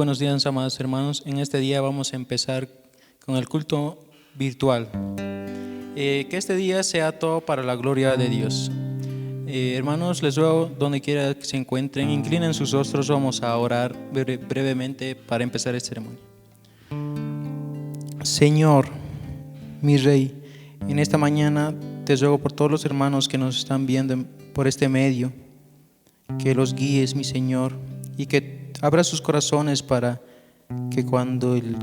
buenos días, amados hermanos. En este día vamos a empezar con el culto virtual. Que este día sea todo para la gloria de Dios. Hermanos, les ruego, donde quiera que se encuentren, inclinen sus rostros. Vamos a orar brevemente para empezar esta ceremonia. Señor, mi Rey, en esta mañana te ruego por todos los hermanos que nos están viendo por este medio, que los guíes, mi Señor, y que abra sus corazones para que cuando el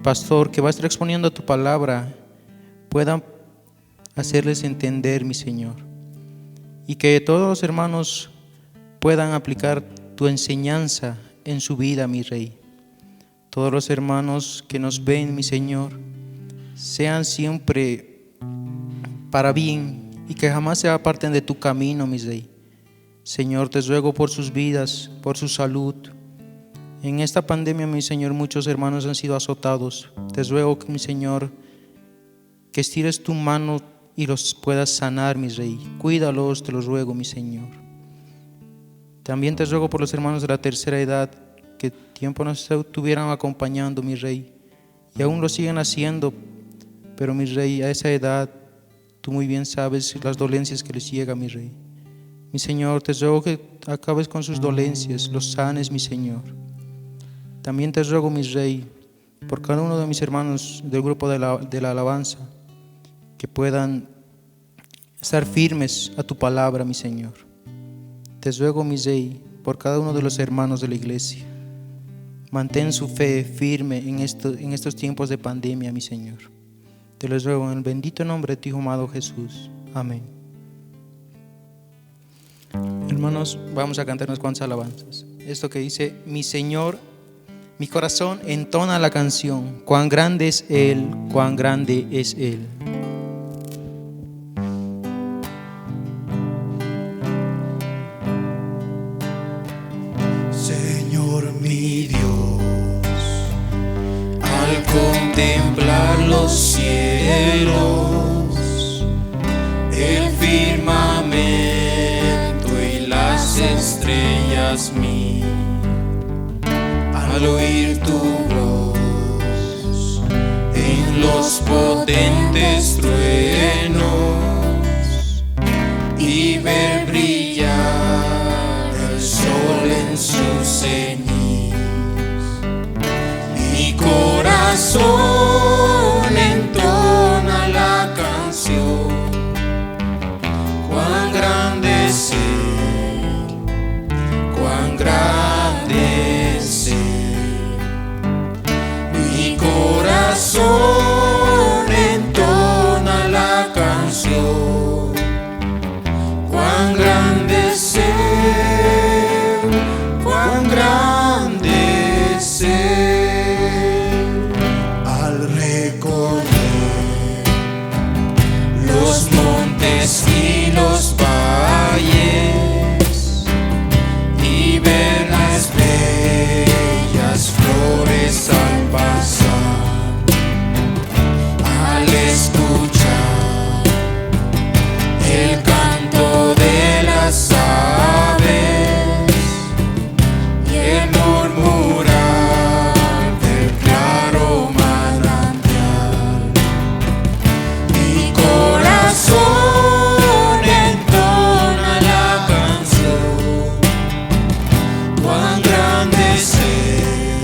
pastor que va a estar exponiendo tu palabra pueda hacerles entender, mi Señor, y que todos los hermanos puedan aplicar tu enseñanza en su vida, mi Rey. Todos los hermanos que nos ven, mi Señor, sean siempre para bien y que jamás se aparten de tu camino, mi Rey. Señor, te ruego por sus vidas, por su salud. En esta pandemia, mi Señor, muchos hermanos han sido azotados. Te ruego, mi Señor, que estires tu mano y los puedas sanar, mi Rey. Cuídalos, te los ruego, mi Señor. También te ruego por los hermanos de la tercera edad, que tiempo nos estuvieran acompañando, mi Rey, y aún lo siguen haciendo, pero mi Rey, a esa edad, tú muy bien sabes las dolencias que les llega, mi Rey. Mi Señor, te ruego que acabes con sus dolencias, los sanes, mi Señor. También te ruego, mi Rey, por cada uno de mis hermanos del grupo de la alabanza, que puedan estar firmes a tu palabra, mi Señor. Te ruego, mi Rey, por cada uno de los hermanos de la iglesia. Mantén su fe firme en estos tiempos de pandemia, mi Señor. Te lo ruego en el bendito nombre de tu Hijo amado Jesús. Amén. Hermanos, vamos a cantar unas cuantas alabanzas. Esto que dice: mi Señor, mi corazón entona la canción. Cuán grande es Él, cuán grande es Él. Señor mi Dios, al contemplar los cielos, el firmamento y las estrellas mí, al oír tu voz en los potentes truenos y ver brillar el sol en su ceniz, mi corazón entona la canción. Cuán grande es Él, cuán grande es Él. Mi corazón entona la canción. Cuán grande es Él, cuán grande es Él. Al recorrer los montes y los valles y ver las bellas flores al pasar, al escuchar el canto de las aves y el murmurar del claro manantial, mi corazón entona la canción. Cuán grande es Él,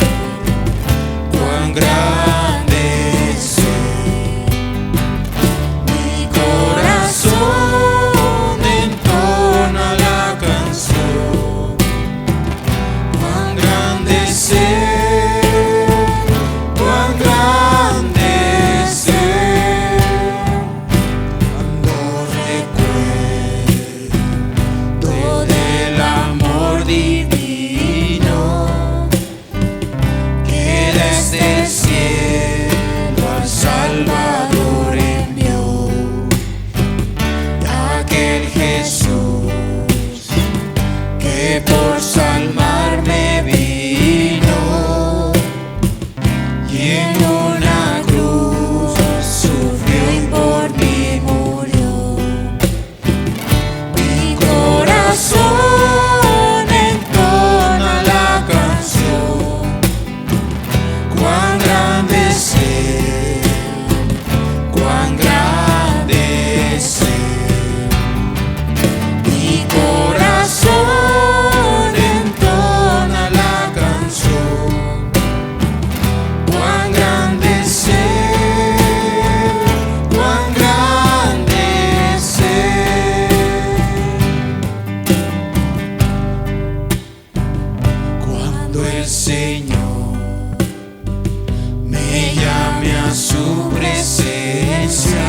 cuán grande es Él. Mi corazón entona la canción. Cuán grande es Él, cuán grande es Él. Cuando recuerdo del amor divino que desde el cielo al Salvador envió, aquel Jesús que por salvarme vino y en una cruz sufrió y por mí murió. Mi corazón entona la canción. Señor me llame a su presencia,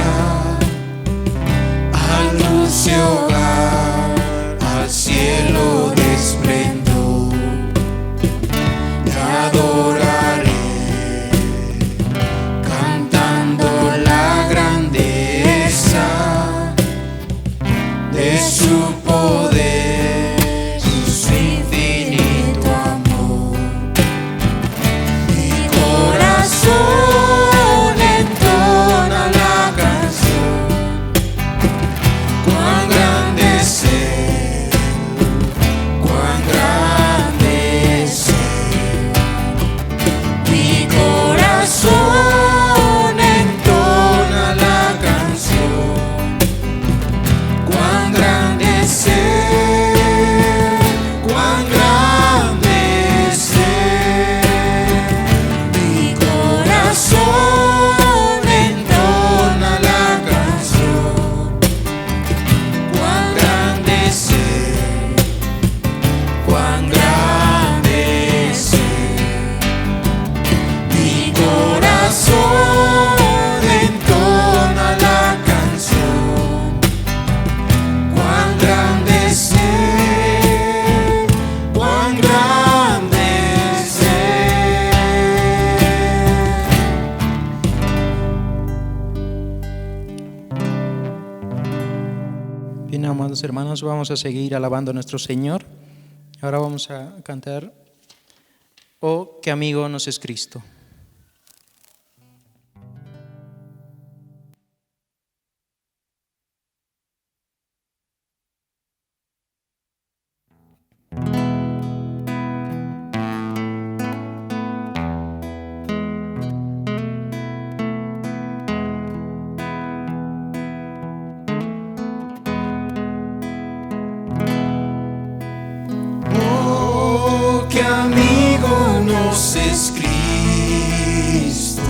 al dulce hogar, al cielo de esplendor. Te adoraré, cantando la grandeza de su poder, su infinito amor. Mi corazón entona la canción, cuán grande es Él, cuán grande es Él. Mi corazón entona la canción, cuán grande es Él, cuán grande es Él. Mi corazón entona la canción, cuán grande es Él, cuán grande es Él. Mi corazón entona la canción, cuán grande es Él, cuán grande es Él. Bien, amados hermanos, vamos a seguir alabando a nuestro Señor. Ahora vamos a cantar Oh, qué amigo nos es Cristo. Oh, qué amigo nos es Cristo.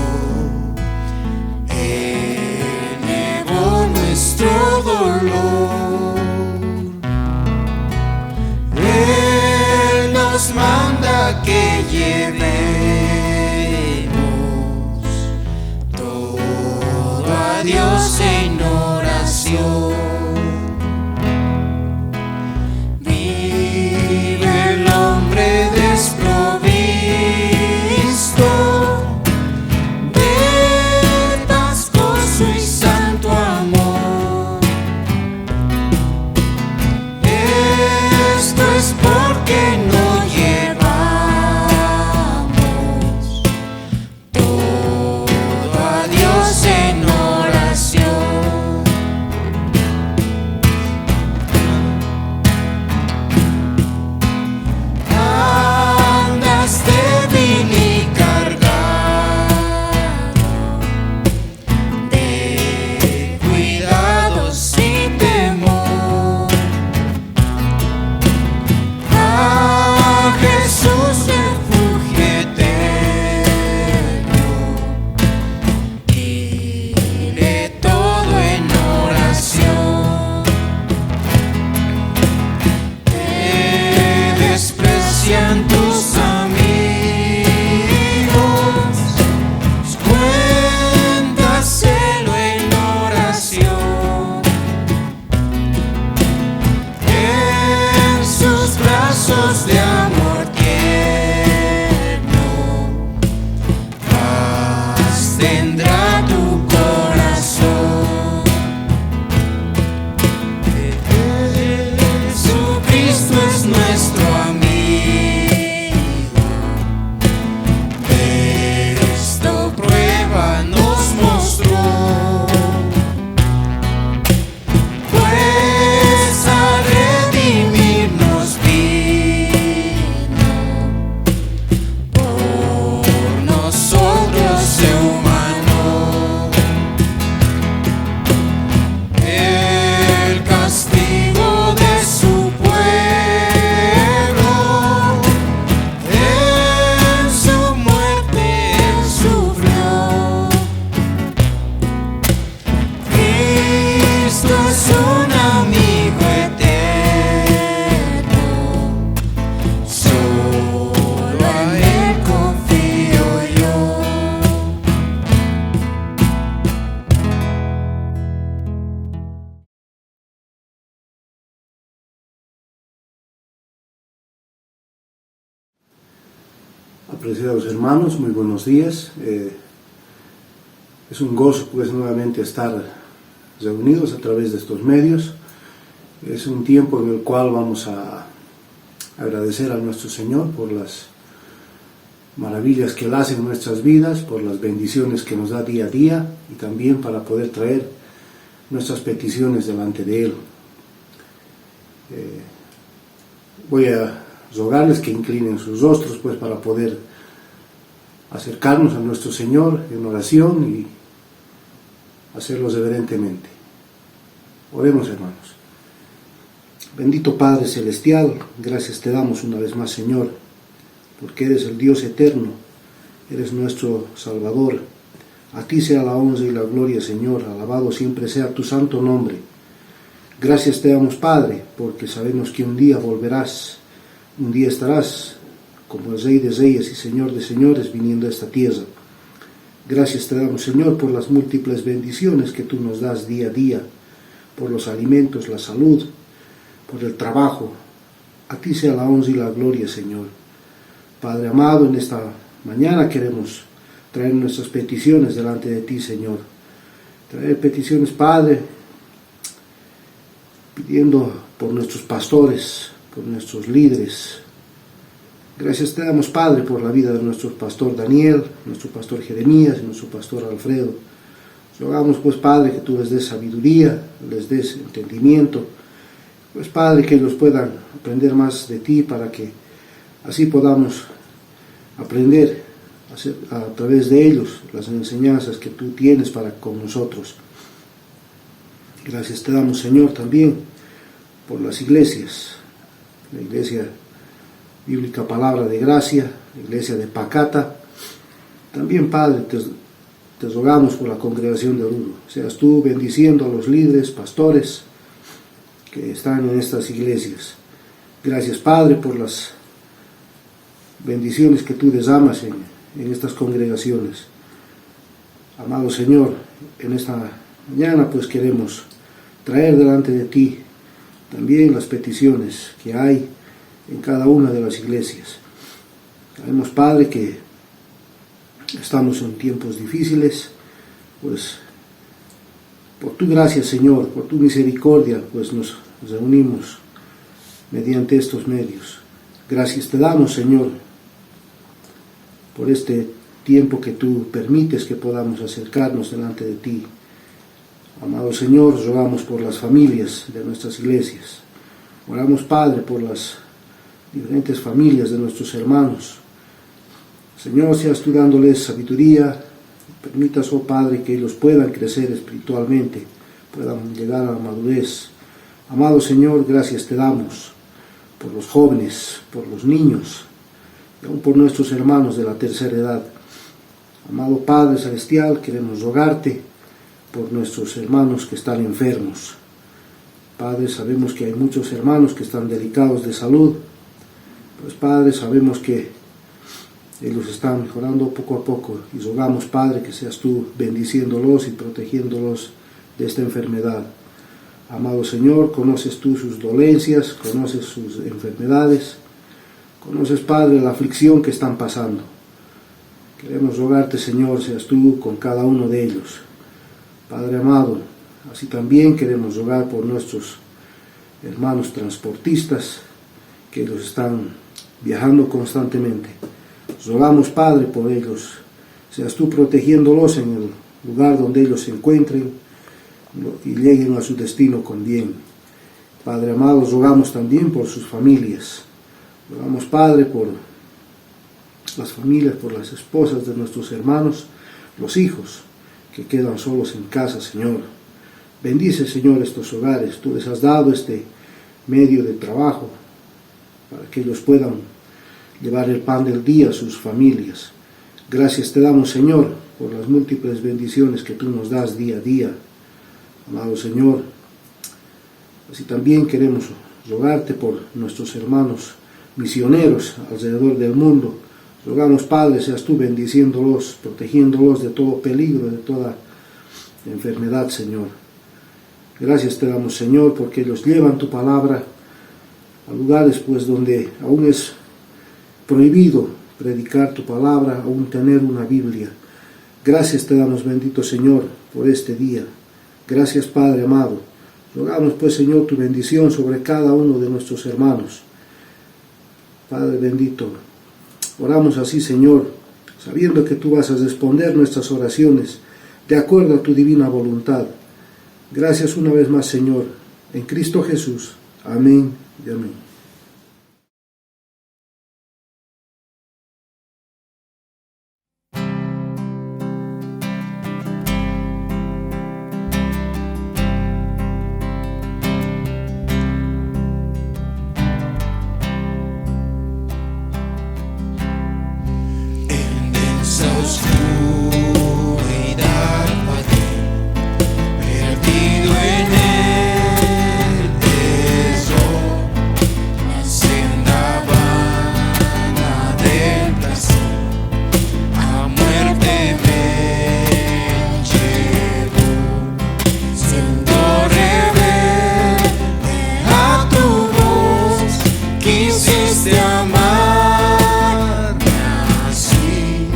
Él llevó nuestro dolor. Él nos manda que llevemos todo a Dios en oración. Apreciados hermanos, muy buenos días. Es un gozo pues nuevamente estar reunidos a través de estos medios. Es un tiempo en el cual vamos a agradecer a nuestro Señor por las maravillas que Él hace en nuestras vidas, por las bendiciones que nos da día a día y también para poder traer nuestras peticiones delante de Él. Voy a rogarles que inclinen sus rostros pues para poder acercarnos a nuestro Señor en oración y hacerlo reverentemente. Oremos, hermanos. Bendito Padre Celestial, gracias te damos una vez más, Señor, porque eres el Dios eterno, eres nuestro Salvador. A ti sea la honra y la gloria, Señor, alabado siempre sea tu santo nombre. Gracias te damos, Padre, porque sabemos que un día volverás, un día estarás como el Rey de Reyes y Señor de Señores viniendo a esta tierra. Gracias te damos, Señor, por las múltiples bendiciones que tú nos das día a día, por los alimentos, la salud, por el trabajo. A ti sea la honra y la gloria, Señor. Padre amado, en esta mañana queremos traer nuestras peticiones delante de ti, Señor. Traer peticiones, Padre, pidiendo por nuestros pastores, por nuestros líderes. Gracias te damos, Padre, por la vida de nuestro pastor Daniel, nuestro pastor Jeremías y nuestro pastor Alfredo. Rogamos, pues, Padre, que tú les des sabiduría, les des entendimiento, pues, Padre, que ellos puedan aprender más de ti para que así podamos aprender a través de ellos las enseñanzas que tú tienes para con nosotros. Gracias te damos, Señor, también por las iglesias, la iglesia bíblica Palabra de Gracia, la iglesia de Pacata. También, Padre, te rogamos por la congregación de Oruro. Seas tú bendiciendo a los líderes, pastores que están en estas iglesias. Gracias, Padre, por las bendiciones que tú derramas en estas congregaciones. Amado Señor, en esta mañana pues queremos traer delante de ti también las peticiones que hay en cada una de las iglesias. Sabemos, Padre, que estamos en tiempos difíciles, pues por tu gracia, Señor, por tu misericordia, pues nos reunimos mediante estos medios. Gracias te damos, Señor, por este tiempo que tú permites que podamos acercarnos delante de ti. Amado Señor, rogamos por las familias de nuestras iglesias. Oramos, Padre, por las diferentes familias de nuestros hermanos. Señor, seas tú dándoles sabiduría. Permitas, oh Padre, que ellos puedan crecer espiritualmente, puedan llegar a la madurez. Amado Señor, gracias te damos por los jóvenes, por los niños, y aún por nuestros hermanos de la tercera edad. Amado Padre Celestial, queremos rogarte por nuestros hermanos que están enfermos. Padre, sabemos que hay muchos hermanos que están delicados de salud. Pues, Padre, sabemos que ellos están mejorando poco a poco y rogamos, Padre, que seas tú bendiciéndolos y protegiéndolos de esta enfermedad. Amado Señor, conoces tú sus dolencias, conoces sus enfermedades, conoces, Padre, la aflicción que están pasando. Queremos rogarte, Señor, seas tú con cada uno de ellos. Padre amado, así también queremos rogar por nuestros hermanos transportistas, que ellos están viajando constantemente. Rogamos, Padre, por ellos. Seas tú protegiéndolos en el lugar donde ellos se encuentren y lleguen a su destino con bien. Padre amado, rogamos también por sus familias. Rogamos, Padre, por las familias, por las esposas de nuestros hermanos, los hijos que quedan solos en casa, Señor. Bendice, Señor, estos hogares. Tú les has dado este medio de trabajo para que ellos puedan llevar el pan del día a sus familias. Gracias te damos, Señor, por las múltiples bendiciones que tú nos das día a día. Amado Señor, así también queremos rogarte por nuestros hermanos misioneros alrededor del mundo. Rogamos, Padre, seas tú bendiciéndolos, protegiéndolos de todo peligro, de toda enfermedad, Señor. Gracias te damos, Señor, porque ellos llevan tu palabra a lugares pues donde aún es prohibido predicar tu palabra, aún tener una Biblia. Gracias te damos, bendito Señor, por este día. Gracias, Padre amado. Rogamos, pues, Señor, tu bendición sobre cada uno de nuestros hermanos. Padre bendito, oramos así, Señor, sabiendo que tú vas a responder nuestras oraciones de acuerdo a tu divina voluntad. Gracias una vez más, Señor, en Cristo Jesús. Amén y amén. En densa oscuridad vagué, perdido en el error, la senda vana del placer, a muerte me llevó, siendo rebelde a tu voz, quisiste amarme así,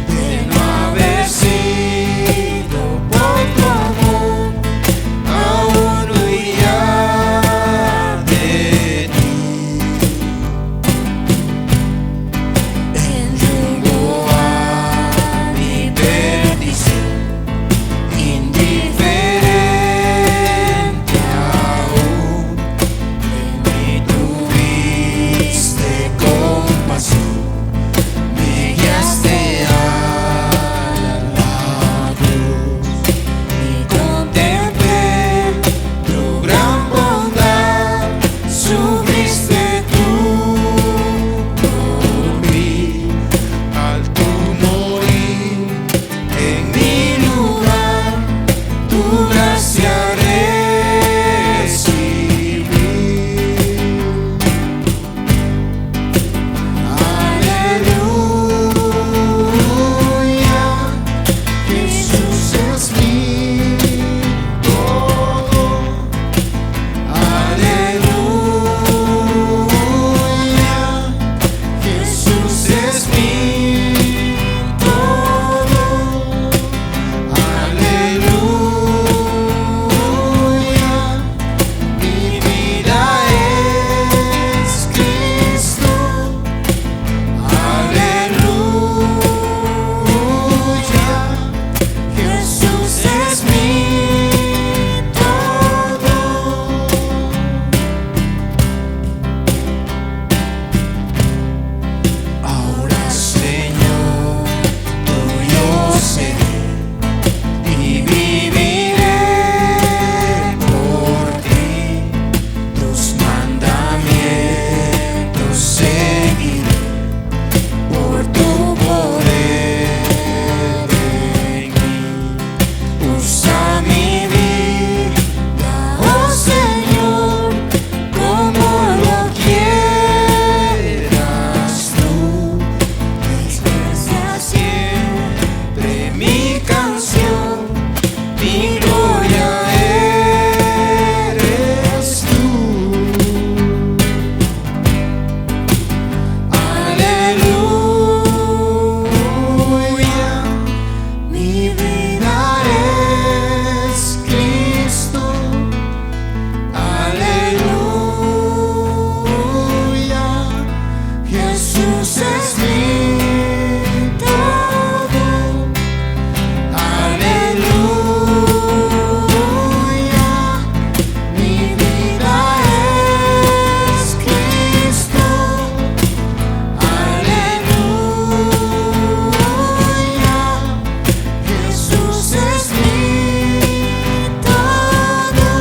de no haber sido por tu amor, aún huiría de ti. En rumbo a mi perdición, indiferente aún, de mí tuviste compasión, me guiaste a la cruz y contemplé tu gran bondad, sufriste tú por mí, al tu morir en mi lugar, tu gracia recibí. Aleluya, Jesús es mi todo. Aleluya, Jesús es mi todo. Aleluya, mi vida es Cristo. Aleluya, Jesús es mi todo. Ahora, Señor, tuyo seré y viviré por ti. Tus mandamientos seguiré por tu poder en mí. Usa mi vida, oh Señor, como lo quieras tú. Expresa siempre mi canción, mi gloria eres tú. Aleluya, mi vida es Cristo. Aleluya, Jesús es mi todo. Aleluya, mi vida es Cristo. Aleluya, Jesús es mi todo.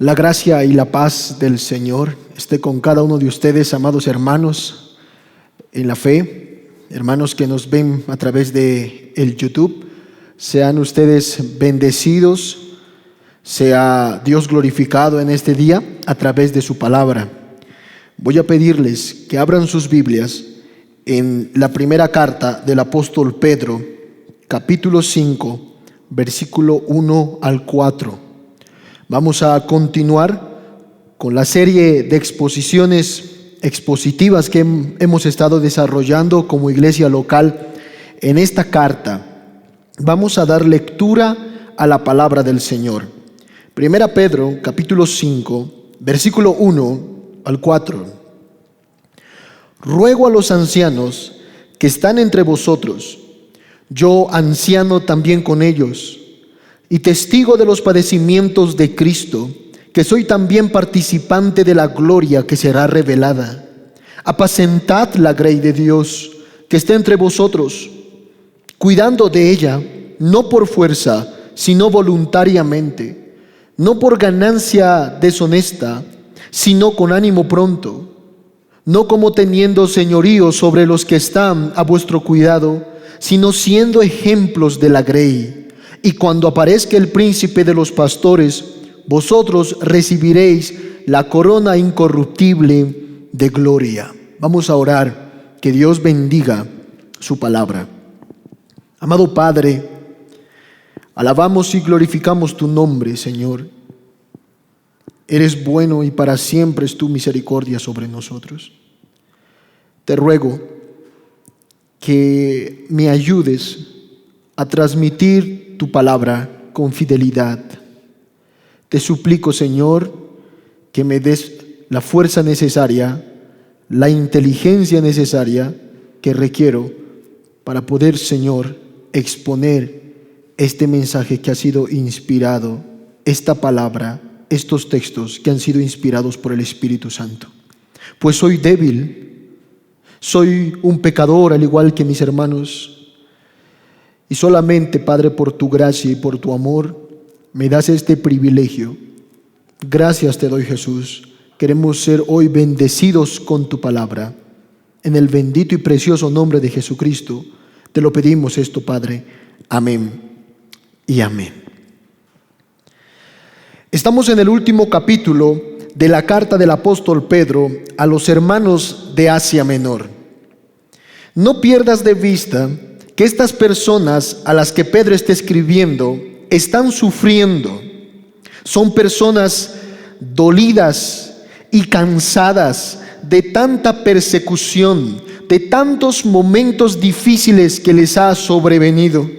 La gracia y la paz del Señor esté con cada uno de ustedes, amados hermanos en la fe, hermanos que nos ven a través de el YouTube. Sean ustedes bendecidos, sea Dios glorificado en este día a través de su palabra. Voy a pedirles que abran sus Biblias en la primera carta del apóstol Pedro, capítulo 5, versículo 1 al 4. Vamos a continuar con la serie de expositivas que hemos estado desarrollando como iglesia local. En esta carta vamos a dar lectura a la palabra del Señor. Primera Pedro, capítulo 5, versículo 1 al 4. Ruego a los ancianos que están entre vosotros, yo anciano también con ellos, y testigo de los padecimientos de Cristo, que soy también participante de la gloria que será revelada. Apacentad la grey de Dios que está entre vosotros, cuidando de ella, no por fuerza, sino voluntariamente, no por ganancia deshonesta, sino con ánimo pronto, no como teniendo señorío sobre los que están a vuestro cuidado, sino siendo ejemplos de la grey. Y cuando aparezca el príncipe de los pastores, vosotros recibiréis la corona incorruptible de gloria. Vamos a orar, que Dios bendiga su palabra. Amado Padre, alabamos y glorificamos tu nombre, Señor. Eres bueno y para siempre es tu misericordia sobre nosotros. Te ruego que me ayudes a transmitir tu palabra con fidelidad. Te suplico, Señor, que me des la fuerza necesaria, la inteligencia necesaria que requiero para poder, Señor, exponer este mensaje que ha sido inspirado, esta palabra, estos textos que han sido inspirados por el Espíritu Santo. Pues soy débil, soy un pecador al igual que mis hermanos. Y solamente, Padre, por tu gracia y por tu amor, me das este privilegio. Gracias te doy, Jesús. Queremos ser hoy bendecidos con tu palabra. En el bendito y precioso nombre de Jesucristo, te lo pedimos esto, Padre. Amén y amén. Estamos en el último capítulo de la carta del apóstol Pedro a los hermanos de Asia Menor. No pierdas de vista que estas personas a las que Pedro está escribiendo están sufriendo. Son personas dolidas y cansadas de tanta persecución, de tantos momentos difíciles que les ha sobrevenido.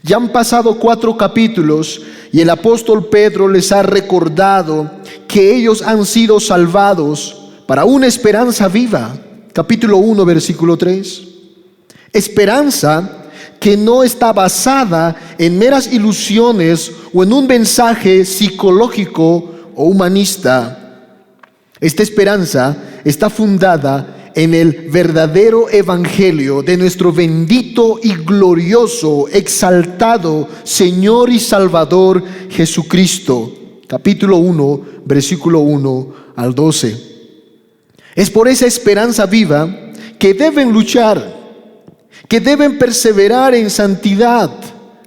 Ya han pasado 4 capítulos y el apóstol Pedro les ha recordado que ellos han sido salvados para una esperanza viva. Capítulo 1, versículo 3. Esperanza que no está basada en meras ilusiones o en un mensaje psicológico o humanista. Esta esperanza está fundada en el verdadero evangelio de nuestro bendito y glorioso, exaltado Señor y Salvador Jesucristo. Capítulo 1, versículo 1 al 12. Es por esa esperanza viva que deben luchar, que deben perseverar en santidad.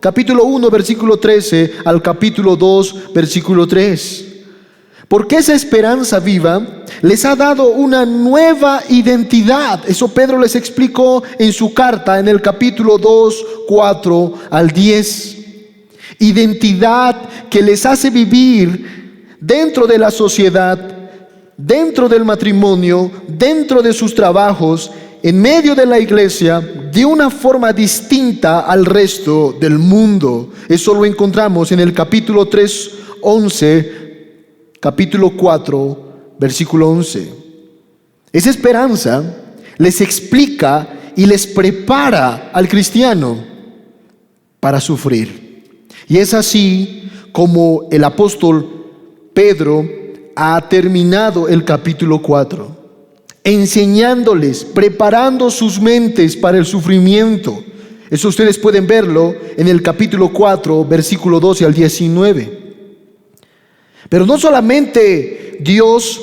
Capítulo 1, versículo 13 al capítulo 2, versículo 3. Porque esa esperanza viva les ha dado una nueva identidad. Eso Pedro les explicó en su carta en el capítulo 2, 4 al 10. Identidad que les hace vivir dentro de la sociedad, dentro del matrimonio, dentro de sus trabajos, en medio de la iglesia, de una forma distinta al resto del mundo. Eso lo encontramos en el capítulo 3, 11, capítulo 4, versículo 11. Esa esperanza les explica y les prepara al cristiano para sufrir. Y es así como el apóstol Pedro ha terminado el capítulo 4, enseñándoles, preparando sus mentes para el sufrimiento. Eso ustedes pueden verlo en el capítulo 4, versículo 12 al 19. Pero no solamente Dios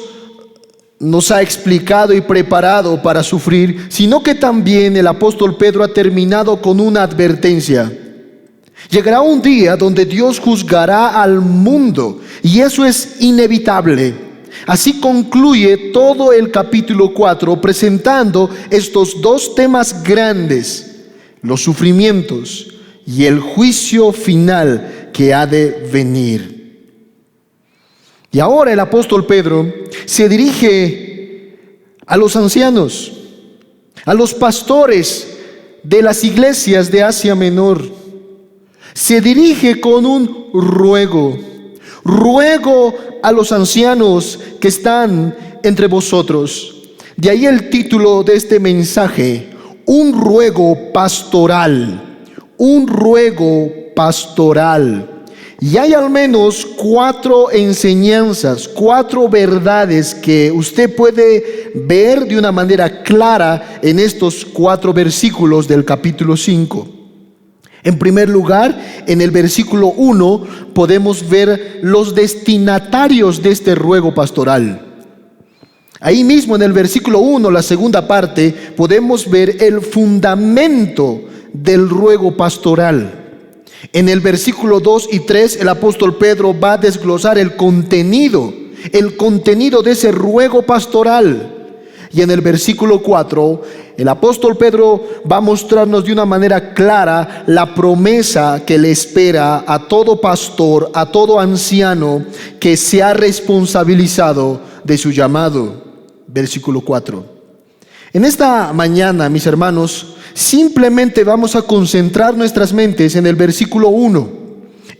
nos ha explicado y preparado para sufrir, sino que también el apóstol Pedro ha terminado con una advertencia. Llegará un día donde Dios juzgará al mundo, y eso es inevitable. Así concluye todo el capítulo 4 presentando estos dos temas grandes: los sufrimientos y el juicio final que ha de venir. Y ahora el apóstol Pedro se dirige a los ancianos, a los pastores de las iglesias de Asia Menor. Se dirige con un ruego. Ruego a los ancianos que están entre vosotros. De ahí el título de este mensaje: un ruego pastoral. Un ruego pastoral. Y hay al menos 4 enseñanzas, 4 verdades que usted puede ver de una manera clara en estos 4 versículos del capítulo 5. En primer lugar, en el versículo 1 podemos ver los destinatarios de este ruego pastoral. Ahí mismo en el versículo 1, la segunda parte, podemos ver el fundamento del ruego pastoral. En el versículo 2 y 3, el apóstol Pedro va a desglosar el contenido de ese ruego pastoral. Y en el versículo 4, el apóstol Pedro va a mostrarnos de una manera clara la promesa que le espera a todo pastor, a todo anciano que se ha responsabilizado de su llamado. Versículo 4. En esta mañana, mis hermanos, simplemente vamos a concentrar nuestras mentes en el versículo 1,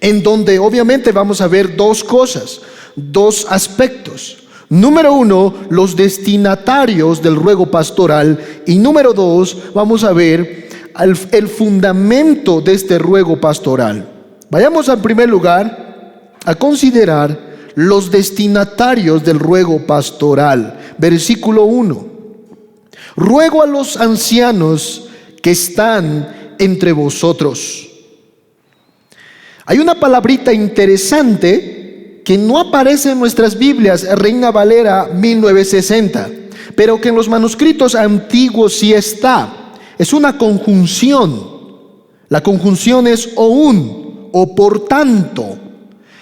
en donde obviamente vamos a ver 2 cosas, 2 aspectos. Número 1, los destinatarios del ruego pastoral, y número 2, vamos a ver el fundamento de este ruego pastoral. Vayamos en primer lugar a considerar los destinatarios del ruego pastoral. Versículo 1. Ruego a los ancianos que están entre vosotros. Hay una palabrita interesante que no aparece en nuestras Biblias, Reina Valera 1960, pero que en los manuscritos antiguos sí está. Es una conjunción. La conjunción es o por tanto.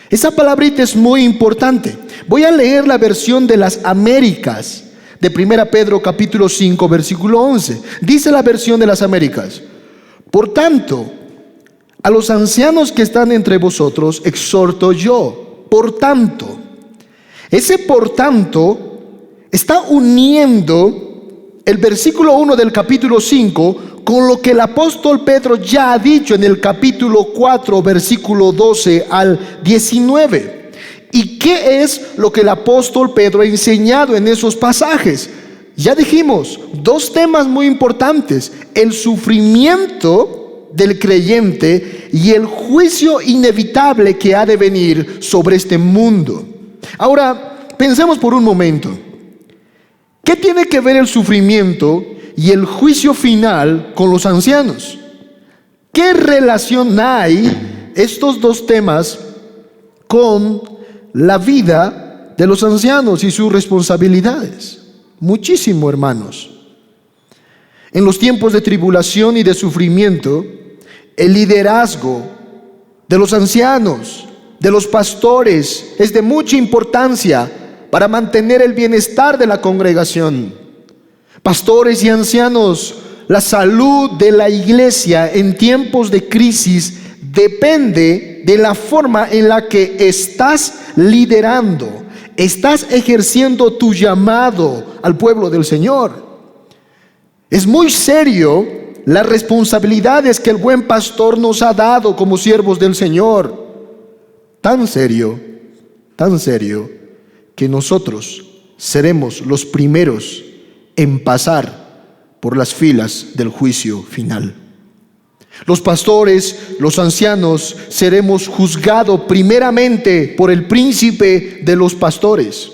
Esa palabrita es muy importante. Voy a leer la versión de las Américas de 1 Pedro capítulo 5 versículo 11. Dice la versión de las Américas: por tanto, a los ancianos que están entre vosotros exhorto yo. Por tanto. Ese por tanto está uniendo el versículo 1 del capítulo 5 con lo que el apóstol Pedro ya ha dicho en el capítulo 4 versículo 12 al 19. ¿Y qué es lo que el apóstol Pedro ha enseñado en esos pasajes? Ya dijimos, 2 temas muy importantes: el sufrimiento del creyente y el juicio inevitable que ha de venir sobre este mundo. Ahora, pensemos por un momento. ¿Qué tiene que ver el sufrimiento y el juicio final con los ancianos? ¿Qué relación hay estos 2 temas con la vida de los ancianos y sus responsabilidades? Muchísimo, hermanos. En los tiempos de tribulación y de sufrimiento, el liderazgo de los ancianos, de los pastores, es de mucha importancia para mantener el bienestar de la congregación. Pastores y ancianos, la salud de la iglesia en tiempos de crisis depende de la forma en la que estás liderando, estás ejerciendo tu llamado al pueblo del Señor. Es muy serio las responsabilidades que el buen pastor nos ha dado como siervos del Señor. Tan serio que nosotros seremos los primeros en pasar por las filas del juicio final. Los pastores, los ancianos, seremos juzgados primeramente por el príncipe de los pastores.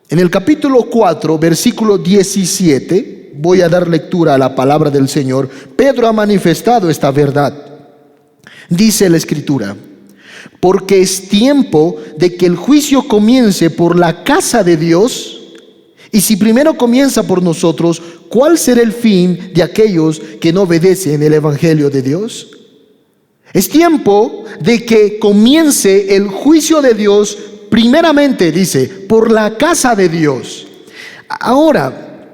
En el capítulo 4, versículo 17, voy a dar lectura a la palabra del Señor. Pedro ha manifestado esta verdad. Dice la Escritura: porque es tiempo de que el juicio comience por la casa de Dios. Y si primero comienza por nosotros, ¿cuál será el fin de aquellos que no obedecen el evangelio de Dios? Es tiempo de que comience el juicio de Dios primeramente, dice, por la casa de Dios. Ahora,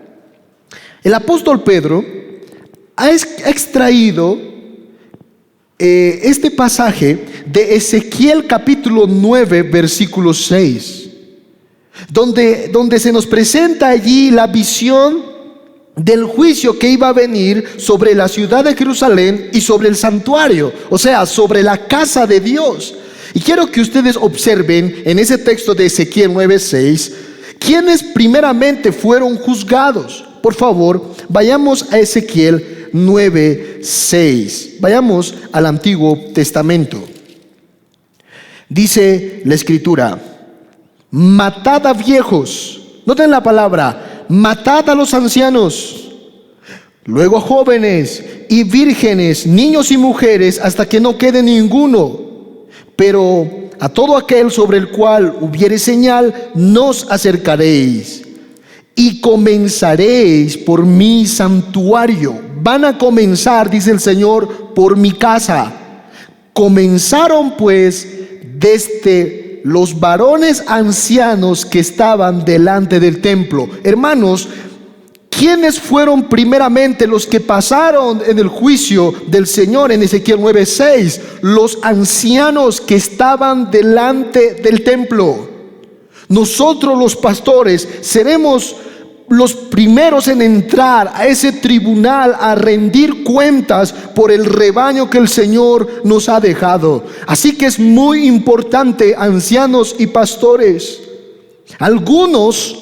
el apóstol Pedro ha extraído este pasaje de Ezequiel capítulo 9, versículo 6, donde se nos presenta allí la visión del juicio que iba a venir sobre la ciudad de Jerusalén y sobre el santuario, o sea, sobre la casa de Dios. Y quiero que ustedes observen en ese texto de Ezequiel 9:6, ¿quiénes primeramente fueron juzgados? Por favor, vayamos a Ezequiel 9:6. Vayamos al Antiguo Testamento. Dice la Escritura: matad a viejos. Noten la palabra, matad a los ancianos, luego a jóvenes y vírgenes, niños y mujeres, hasta que no quede ninguno. Pero a todo aquel sobre el cual hubiere señal, no os acercaréis. Y comenzaréis por mi santuario. Van a comenzar, dice el Señor, por mi casa. Comenzaron pues desde los varones ancianos que estaban delante del templo. Hermanos, ¿quiénes fueron primeramente los que pasaron en el juicio del Señor en Ezequiel 9:6? Los ancianos que estaban delante del templo. Nosotros los pastores seremos los primeros en entrar a ese tribunal a rendir cuentas por el rebaño que el Señor nos ha dejado. Así que es muy importante, ancianos y pastores. Algunos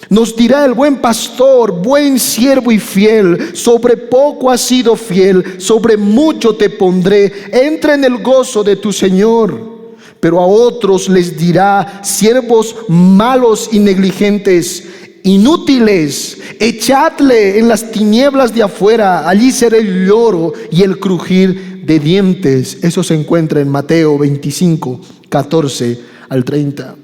nos dirá el buen pastor: buen siervo y fiel, sobre poco has sido fiel, sobre mucho te pondré, entra en el gozo de tu Señor. Pero a otros les dirá: siervos malos y negligentes, inútiles, echadle en las tinieblas de afuera, allí será el lloro y el crujir de dientes. Eso se encuentra en Mateo 25, 14 al 30.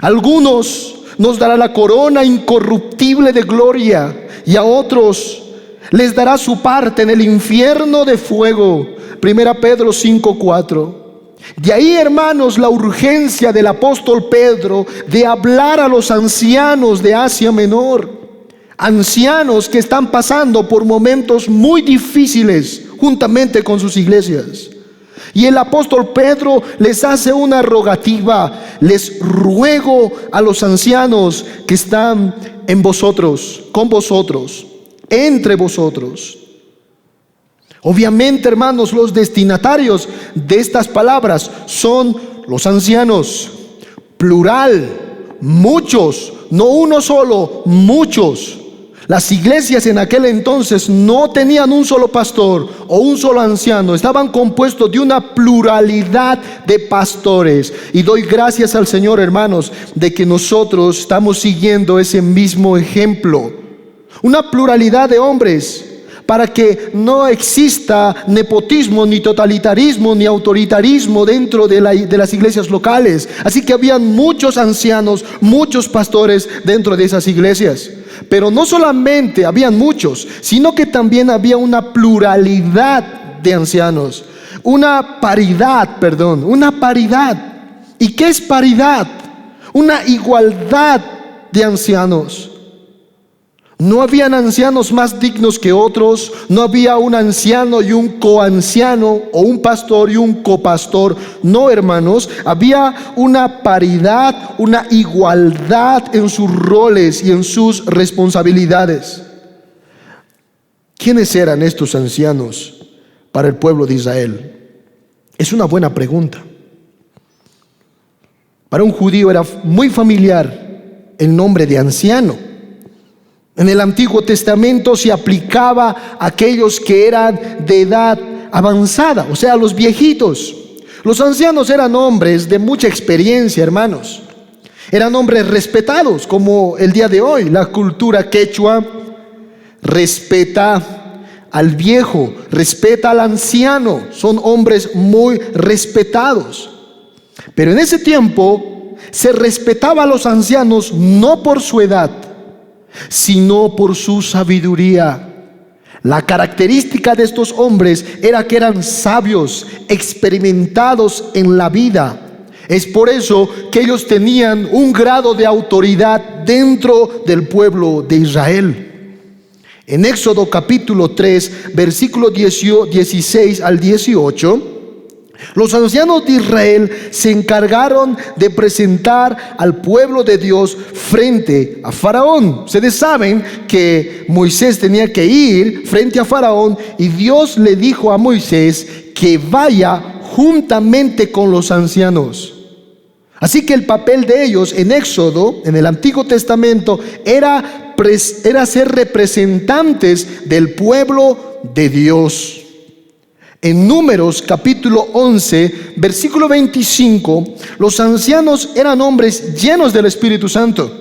Algunos nos dará la corona incorruptible de gloria, y a otros les dará su parte en el infierno de fuego. 1 Pedro 5:4. De ahí, hermanos, la urgencia del apóstol Pedro de hablar a los ancianos de Asia Menor, ancianos que están pasando por momentos muy difíciles juntamente con sus iglesias. Y el apóstol Pedro les hace una rogativa: les ruego a los ancianos que están en vosotros, con vosotros, entre vosotros. Obviamente, hermanos, los destinatarios de estas palabras son los ancianos, plural, muchos, no uno solo, muchos. Las iglesias en aquel entonces no tenían un solo pastor o un solo anciano, estaban compuestos de una pluralidad de pastores. Y doy gracias al Señor, hermanos, de que nosotros estamos siguiendo ese mismo ejemplo. Una pluralidad de hombres, para que no exista nepotismo, ni totalitarismo, ni autoritarismo dentro de las iglesias locales. Así que habían muchos ancianos, muchos pastores dentro de esas iglesias. Pero no solamente habían muchos, sino que también había una pluralidad de ancianos. Una paridad. ¿Y qué es paridad? Una igualdad de ancianos. No habían ancianos más dignos que otros, no había un anciano y un coanciano, o un pastor y un copastor. No, hermanos, había una paridad, una igualdad en sus roles y en sus responsabilidades. ¿Quiénes eran estos ancianos para el pueblo de Israel? Es una buena pregunta. Para un judío era muy familiar el nombre de anciano. En el Antiguo Testamento se aplicaba a aquellos que eran de edad avanzada, o sea, los viejitos. Los ancianos eran hombres de mucha experiencia, hermanos. Eran hombres respetados, como el día de hoy. La cultura quechua respeta al viejo, respeta al anciano. Son hombres muy respetados. Pero en ese tiempo se respetaba a los ancianos no por su edad, sino por su sabiduría. La característica de estos hombres era que eran sabios, experimentados en la vida. Es por eso que ellos tenían un grado de autoridad dentro del pueblo de Israel. En Éxodo capítulo 3, versículos 16 al 18, los ancianos de Israel se encargaron de presentar al pueblo de Dios frente a Faraón. Ustedes saben que Moisés tenía que ir frente a Faraón y Dios le dijo a Moisés que vaya juntamente con los ancianos. Así que el papel de ellos en Éxodo, en el Antiguo Testamento, era ser representantes del pueblo de Dios. En Números capítulo 11, versículo 25, los ancianos eran hombres llenos del Espíritu Santo,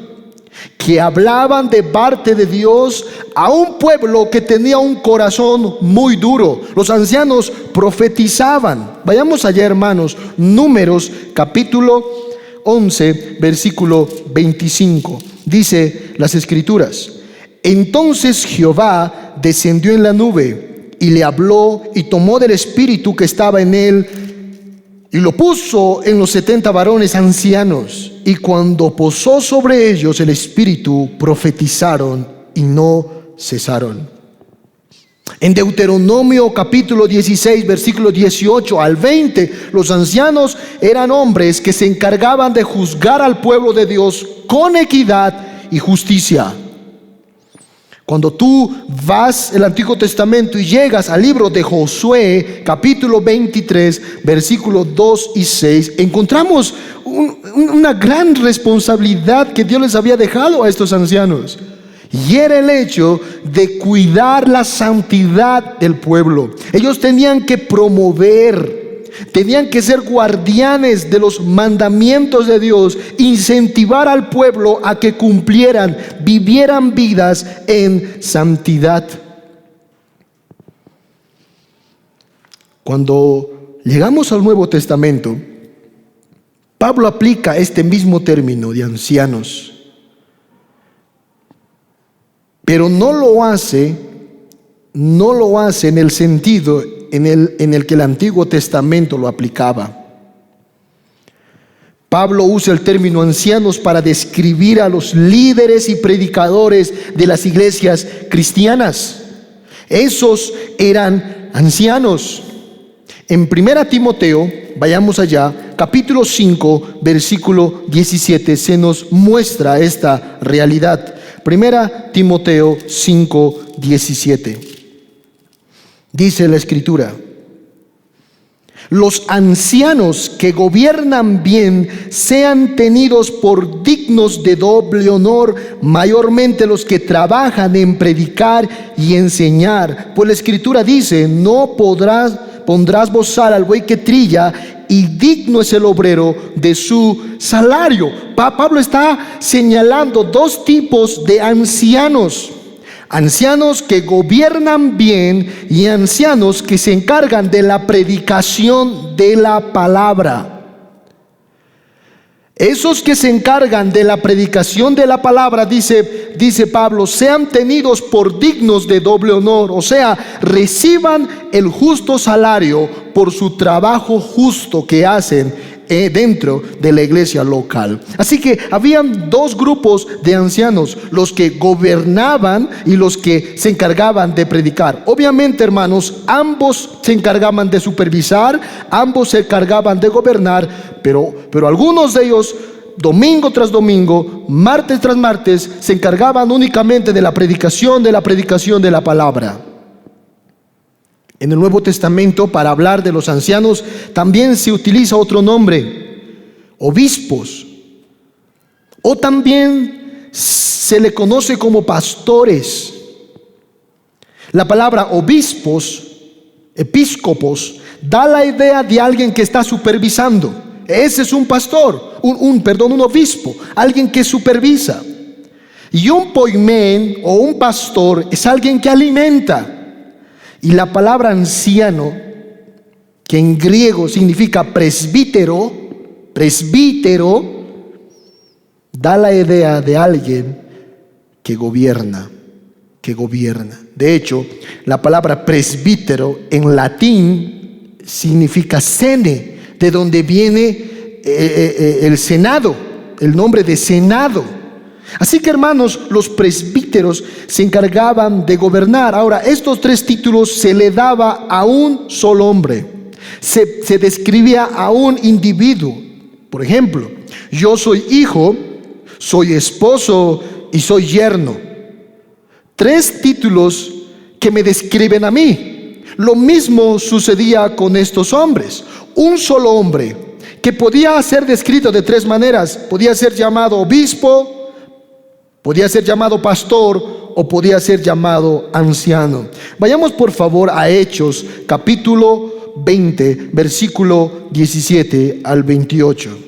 que hablaban de parte de Dios a un pueblo que tenía un corazón muy duro. Los ancianos profetizaban. Vayamos allá, hermanos, Números capítulo 11, versículo 25. Dice las Escrituras: entonces Jehová descendió en la nube y le habló, y tomó del espíritu que estaba en él y lo puso en los 70 varones ancianos, y cuando posó sobre ellos el espíritu, profetizaron y no cesaron. En Deuteronomio capítulo 16, versículos 18 al 20, los ancianos eran hombres que se encargaban de juzgar al pueblo de Dios con equidad y justicia. Cuando tú vas al Antiguo Testamento y llegas al libro de Josué, capítulo 23, versículos 2 y 6, encontramos una gran responsabilidad que Dios les había dejado a estos ancianos. Y era el hecho de cuidar la santidad del pueblo. Ellos tenían que promover, tenían que ser guardianes de los mandamientos de Dios, incentivar al pueblo a que cumplieran, vivieran vidas en santidad. Cuando llegamos al Nuevo Testamento, Pablo aplica este mismo término de ancianos, pero no lo hace en el sentido en el que el Antiguo Testamento lo aplicaba. Pablo usa el término ancianos para describir a los líderes y predicadores de las iglesias cristianas. Esos eran ancianos. En 1 Timoteo, vayamos allá, capítulo 5, versículo 17, se nos muestra esta realidad. 1 Timoteo 5, 17. Dice la Escritura: los ancianos que gobiernan bien sean tenidos por dignos de doble honor, mayormente los que trabajan en predicar y enseñar. Pues la Escritura dice: no pondrás bozal al buey que trilla, y digno es el obrero de su salario. Pablo está señalando dos tipos de ancianos: ancianos que gobiernan bien y ancianos que se encargan de la predicación de la palabra. Esos que se encargan de la predicación de la palabra, dice Pablo, sean tenidos por dignos de doble honor, o sea, reciban el justo salario por su trabajo justo que hacen dentro de la iglesia local. Así que habían dos grupos de ancianos: los que gobernaban y los que se encargaban de predicar. Obviamente, hermanos, ambos se encargaban de supervisar, ambos se encargaban de gobernar, pero algunos de ellos, domingo tras domingo, martes tras martes, se encargaban únicamente de la predicación de la palabra. En el Nuevo Testamento, para hablar de los ancianos, también se utiliza otro nombre: obispos, o también se le conoce como pastores. La palabra obispos, episcopos, da la idea de alguien que está supervisando. Ese es un pastor, un obispo, alguien que supervisa. Y un poimen o un pastor es alguien que alimenta. Y la palabra anciano, que en griego significa presbítero, Presbítero da la idea de alguien que gobierna. De hecho, la palabra presbítero en latín significa sene, de donde viene el senado, el nombre de senado. Así que, hermanos, los presbíteros se encargaban de gobernar. Ahora, estos 3 títulos se le daba a un solo hombre. Se describía a un individuo. Por ejemplo, yo soy hijo, soy esposo y soy yerno. 3 títulos que me describen a mí. Lo mismo sucedía con estos hombres. Un solo hombre que podía ser descrito de 3 maneras. Podía ser llamado obispo, podía ser llamado pastor o podía ser llamado anciano. Vayamos por favor a Hechos capítulo 20, versículo 17 al 28.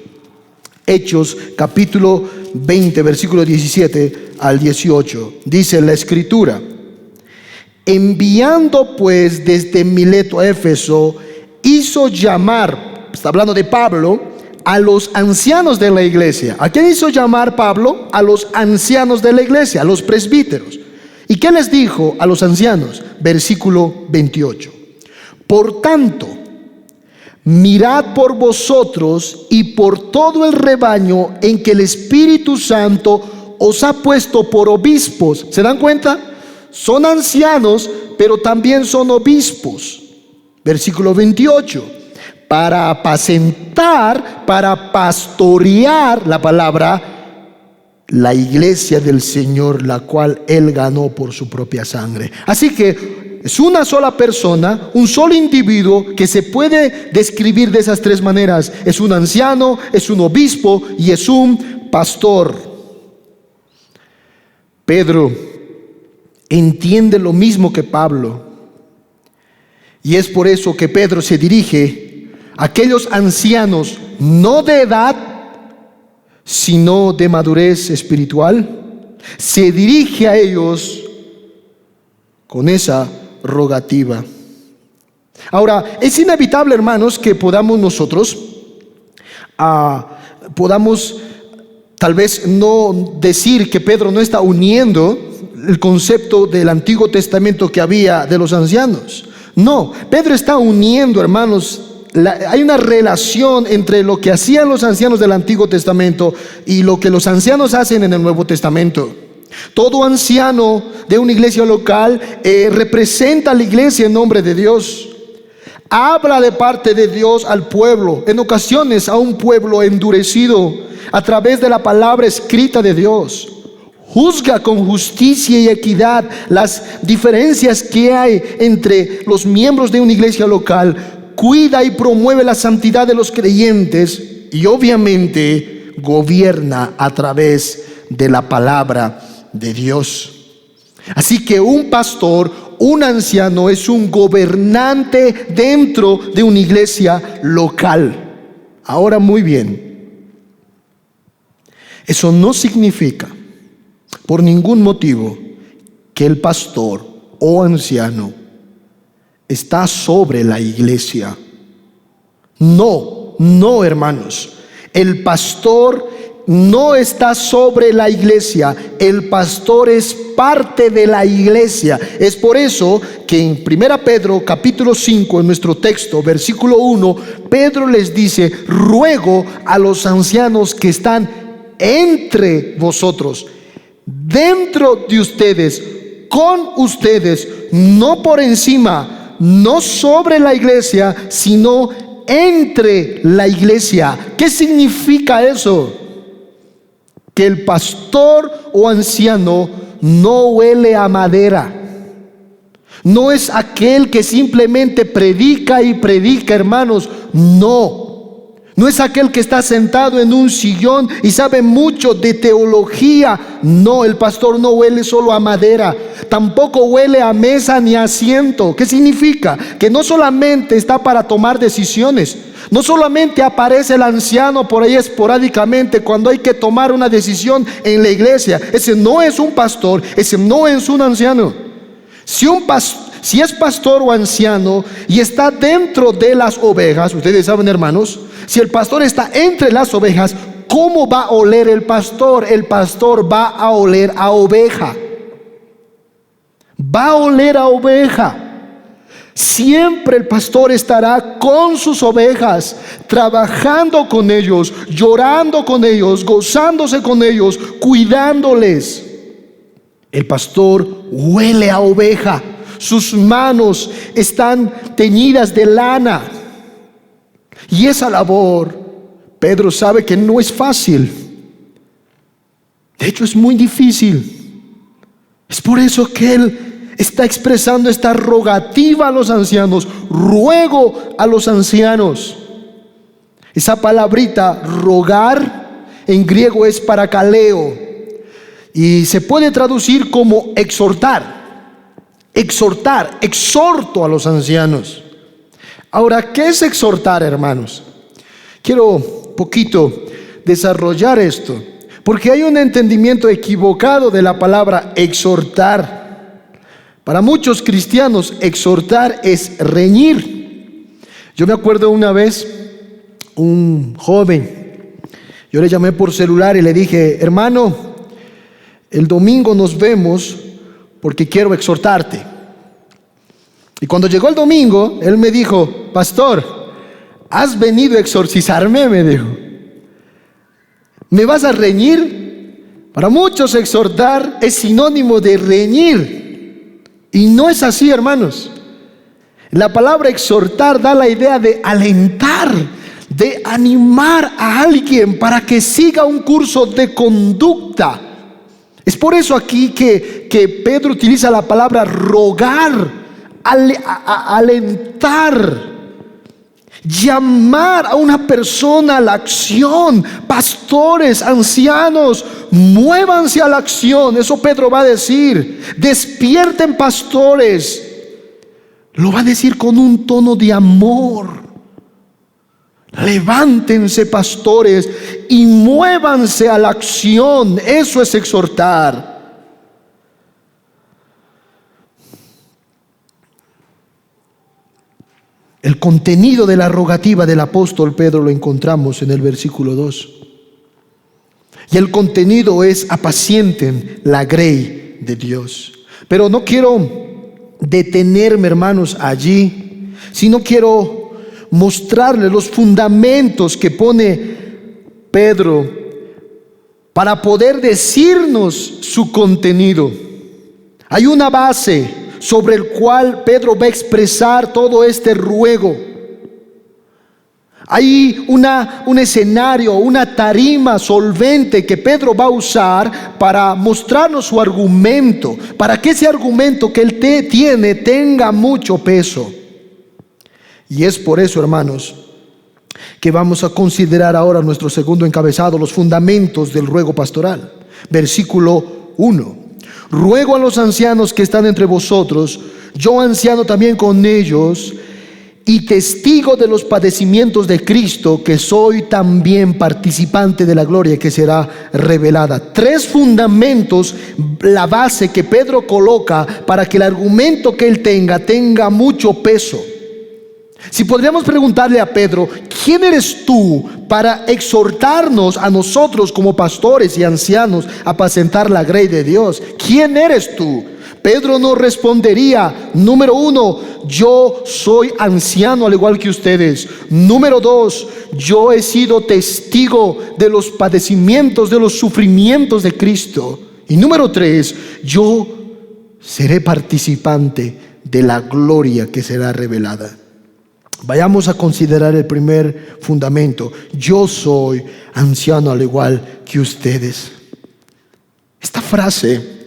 Hechos capítulo 20, versículo 17 al 18. Dice la escritura: enviando pues desde Mileto a Éfeso, hizo llamar, está hablando de Pablo, a los ancianos de la iglesia. ¿A quién hizo llamar Pablo? A los ancianos de la iglesia, a los presbíteros. ¿Y qué les dijo a los ancianos? Versículo 28. Por tanto, mirad por vosotros y por todo el rebaño en que el Espíritu Santo os ha puesto por obispos. ¿Se dan cuenta? Son ancianos, pero también son obispos. Versículo 28. Para apacentar, para pastorear, la palabra, la iglesia del Señor, la cual Él ganó por su propia sangre. Así que es una sola persona, un solo individuo que se puede describir de esas 3 maneras. Es un anciano, es un obispo y es un pastor. Pedro entiende lo mismo que Pablo. Y es por eso que Pedro se dirige a aquellos ancianos, no de edad, sino de madurez espiritual. Se dirige a ellos con esa rogativa. Ahora, es inevitable, hermanos, que podamos nosotros tal vez no decir que Pedro no está uniendo el concepto del Antiguo Testamento que había de los ancianos. No, Pedro está uniendo, hermanos. Hay una relación entre lo que hacían los ancianos del Antiguo Testamento y lo que los ancianos hacen en el Nuevo Testamento. Todo anciano de una iglesia local representa a la iglesia en nombre de Dios. Habla de parte de Dios al pueblo, en ocasiones a un pueblo endurecido, a través de la palabra escrita de Dios. Juzga con justicia y equidad las diferencias que hay entre los miembros de una iglesia local. Cuida y promueve la santidad de los creyentes y obviamente gobierna a través de la palabra de Dios. Así que un pastor, un anciano, es un gobernante dentro de una iglesia local. Ahora, muy bien, eso no significa por ningún motivo que el pastor o anciano está sobre la iglesia. No, hermanos. El pastor no está sobre la iglesia. El pastor es parte de la iglesia. Es por eso que en 1 Pedro capítulo 5, en nuestro texto, versículo 1, Pedro les dice: ruego a los ancianos que están entre vosotros, dentro de ustedes, con ustedes, no por encima, no sobre la iglesia, sino entre la iglesia. ¿Qué significa eso? Que el pastor o anciano no huele a madera. No es aquel que simplemente predica y predica, hermanos. No es aquel que está sentado en un sillón y sabe mucho de teología. No, el pastor no huele solo a madera, tampoco huele a mesa ni a asiento. ¿Qué significa? Que no solamente está para tomar decisiones, no solamente aparece el anciano por ahí esporádicamente cuando hay que tomar una decisión en la iglesia. Ese no es un pastor, ese no es un anciano. Si es pastor o anciano y está dentro de las ovejas, ustedes saben, hermanos, Si el pastor está entre las ovejas, ¿cómo va a oler el pastor? El pastor va a oler a oveja. Va a oler a oveja. Siempre el pastor estará con sus ovejas, trabajando con ellos, llorando con ellos, gozándose con ellos, cuidándoles. El pastor huele a oveja. Sus manos están teñidas de lana. Y esa labor, Pedro sabe que no es fácil. De hecho, es muy difícil. Es por eso que él está expresando esta rogativa a los ancianos. Ruego a los ancianos. Esa palabrita rogar en griego es parakaleo y se puede traducir como exhortar. Exhortar, exhorto a los ancianos. Ahora, ¿qué es exhortar, hermanos? Quiero poquito desarrollar esto, porque hay un entendimiento equivocado de la palabra exhortar. Para muchos cristianos, exhortar es reñir. Yo me acuerdo una vez, un joven, yo le llamé por celular y le dije: hermano, el domingo nos vemos porque quiero exhortarte. Y cuando llegó el domingo, él me dijo: pastor, ¿has venido a exorcizarme? Me dijo. ¿Me vas a reñir? Para muchos exhortar es sinónimo de reñir. Y no es así, hermanos. La palabra exhortar da la idea de alentar, de animar a alguien para que siga un curso de conducta. Es por eso aquí que Pedro utiliza la palabra rogar, alentar, llamar a una persona a la acción. Pastores, ancianos, muévanse a la acción. Eso Pedro va a decir. Despierten, pastores. Lo va a decir con un tono de amor. Levántense, pastores, y muévanse a la acción. Eso es exhortar. El contenido de la rogativa del apóstol Pedro lo encontramos en el versículo 2. Y el contenido es: apacienten la grey de Dios. Pero no quiero detenerme, hermanos, allí, sino quiero mostrarles los fundamentos que pone Pedro para poder decirnos su contenido. Hay una base sobre el cual Pedro va a expresar todo este ruego. Hay un escenario, una tarima solvente que Pedro va a usar para mostrarnos su argumento, para que ese argumento que él tiene tenga mucho peso. Y es por eso, hermanos, que vamos a considerar ahora nuestro segundo encabezado, los fundamentos del ruego pastoral. Versículo 1. Ruego a los ancianos que están entre vosotros, yo anciano también con ellos, y testigo de los padecimientos de Cristo, que soy también participante de la gloria que será revelada. 3 fundamentos, la base que Pedro coloca para que el argumento que él tenga mucho peso. Si podríamos preguntarle a Pedro: ¿quién eres tú para exhortarnos a nosotros como pastores y ancianos a apacentar la grey de Dios? ¿Quién eres tú? Pedro nos respondería: número 1, yo soy anciano al igual que ustedes. Número 2, yo he sido testigo de los padecimientos, de los sufrimientos de Cristo. Y número 3, yo seré participante de la gloria que será revelada. Vayamos a considerar el primer fundamento: yo soy anciano al igual que ustedes. Esta frase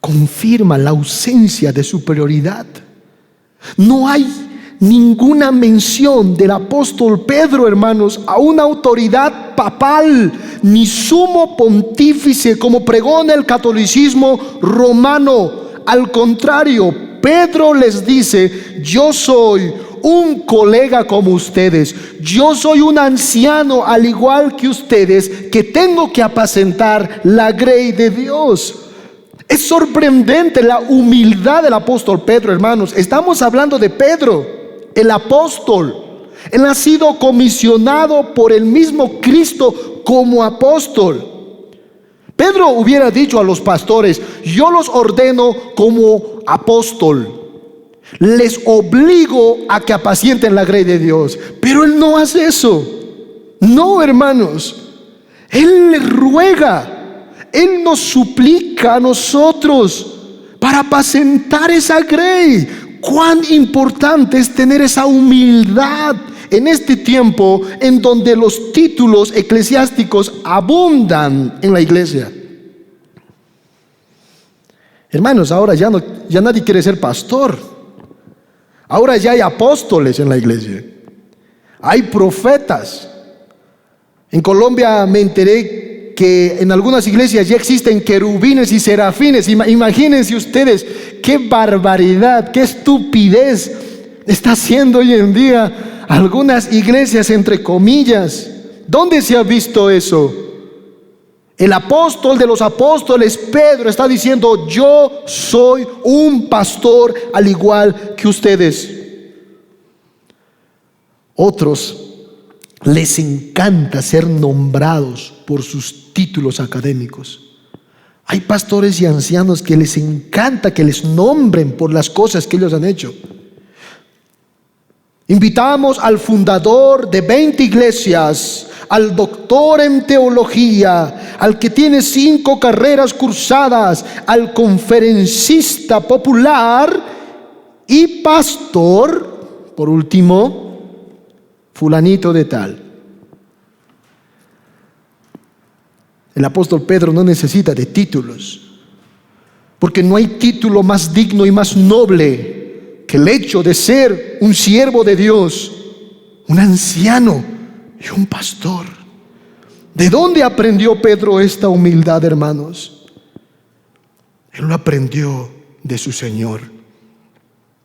confirma la ausencia de superioridad. No hay ninguna mención del apóstol Pedro, hermanos, a una autoridad papal ni sumo pontífice como pregona el catolicismo romano. Al contrario, Pedro les dice: yo soy un colega como ustedes, yo soy un anciano al igual que ustedes, que tengo que apacentar la grey de Dios. Es sorprendente la humildad del apóstol Pedro, hermanos. Estamos hablando de Pedro, el apóstol, Él ha sido comisionado por el mismo Cristo como apóstol. Pedro hubiera dicho a los pastores: yo los ordeno como apóstol, les obligo a que apacienten la grey de Dios. Pero Él no hace eso. No, hermanos. Él le ruega, Él nos suplica a nosotros para apacentar esa grey. Cuán importante es tener esa humildad en este tiempo en donde los títulos eclesiásticos abundan en la iglesia. Hermanos, ahora ya nadie quiere ser pastor. Ahora ya hay apóstoles en la iglesia, hay profetas. En Colombia me enteré que en algunas iglesias ya existen querubines y serafines. Imagínense ustedes qué barbaridad, qué estupidez está haciendo hoy en día algunas iglesias, entre comillas. ¿Dónde se ha visto eso? El apóstol de los apóstoles, Pedro, está diciendo: yo soy un pastor al igual que ustedes. Otros les encanta ser nombrados por sus títulos académicos. Hay pastores y ancianos que les encanta que les nombren por las cosas que ellos han hecho. Invitamos al fundador de 20 iglesias, al doctor en teología, al que tiene 5 carreras cursadas, al conferencista popular y pastor, por último, fulanito de tal. El apóstol Pedro no necesita de títulos, porque no hay título más digno y más noble que el hecho de ser un siervo de Dios, un anciano y un pastor. ¿De dónde aprendió Pedro esta humildad, hermanos? Él lo aprendió de su Señor,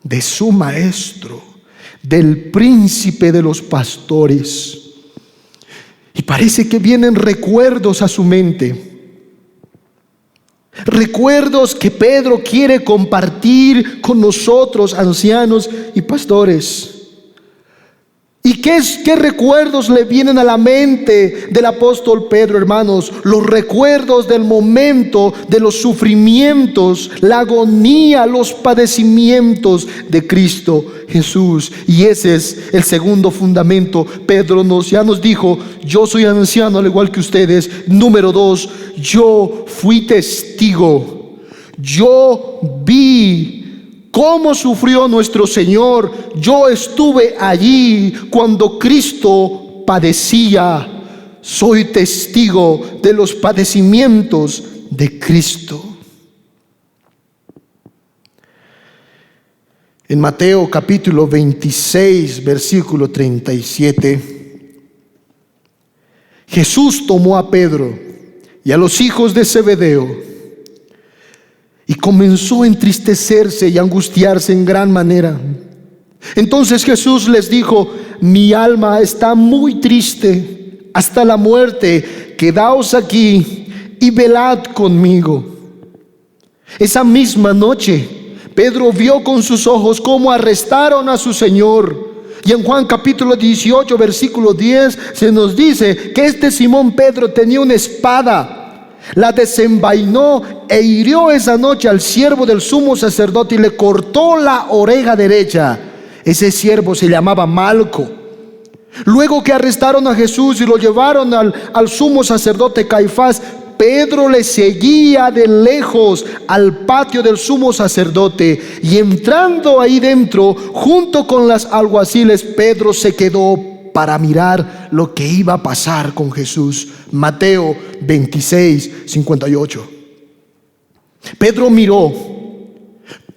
de su Maestro, del príncipe de los pastores. Y parece que vienen recuerdos a su mente, recuerdos que Pedro quiere compartir con nosotros, ancianos y pastores. ¿Y qué recuerdos le vienen a la mente del apóstol Pedro, hermanos? Los recuerdos del momento de los sufrimientos, la agonía, los padecimientos de Cristo Jesús. Y ese es el segundo fundamento. Pedro ya nos dijo: yo soy anciano al igual que ustedes. Número 2, yo fui testigo. Yo vi cómo sufrió nuestro Señor. Yo estuve allí cuando Cristo padecía. Soy testigo de los padecimientos de Cristo. En Mateo capítulo 26, versículo 37, Jesús tomó a Pedro y a los hijos de Zebedeo y comenzó a entristecerse y angustiarse en gran manera. Entonces Jesús les dijo: mi alma está muy triste hasta la muerte. Quedaos aquí y velad conmigo. Esa misma noche Pedro vio con sus ojos cómo arrestaron a su Señor. Y en Juan capítulo 18, versículo 10, se nos dice que este Simón Pedro tenía una espada. La desenvainó e hirió esa noche al siervo del sumo sacerdote y le cortó la oreja derecha. Ese siervo se llamaba Malco. Luego que arrestaron a Jesús y lo llevaron al sumo sacerdote Caifás, Pedro le seguía de lejos al patio del sumo sacerdote, y entrando ahí dentro junto con las alguaciles, Pedro se quedó para mirar lo que iba a pasar con Jesús. Mateo 26, 58. Pedro miró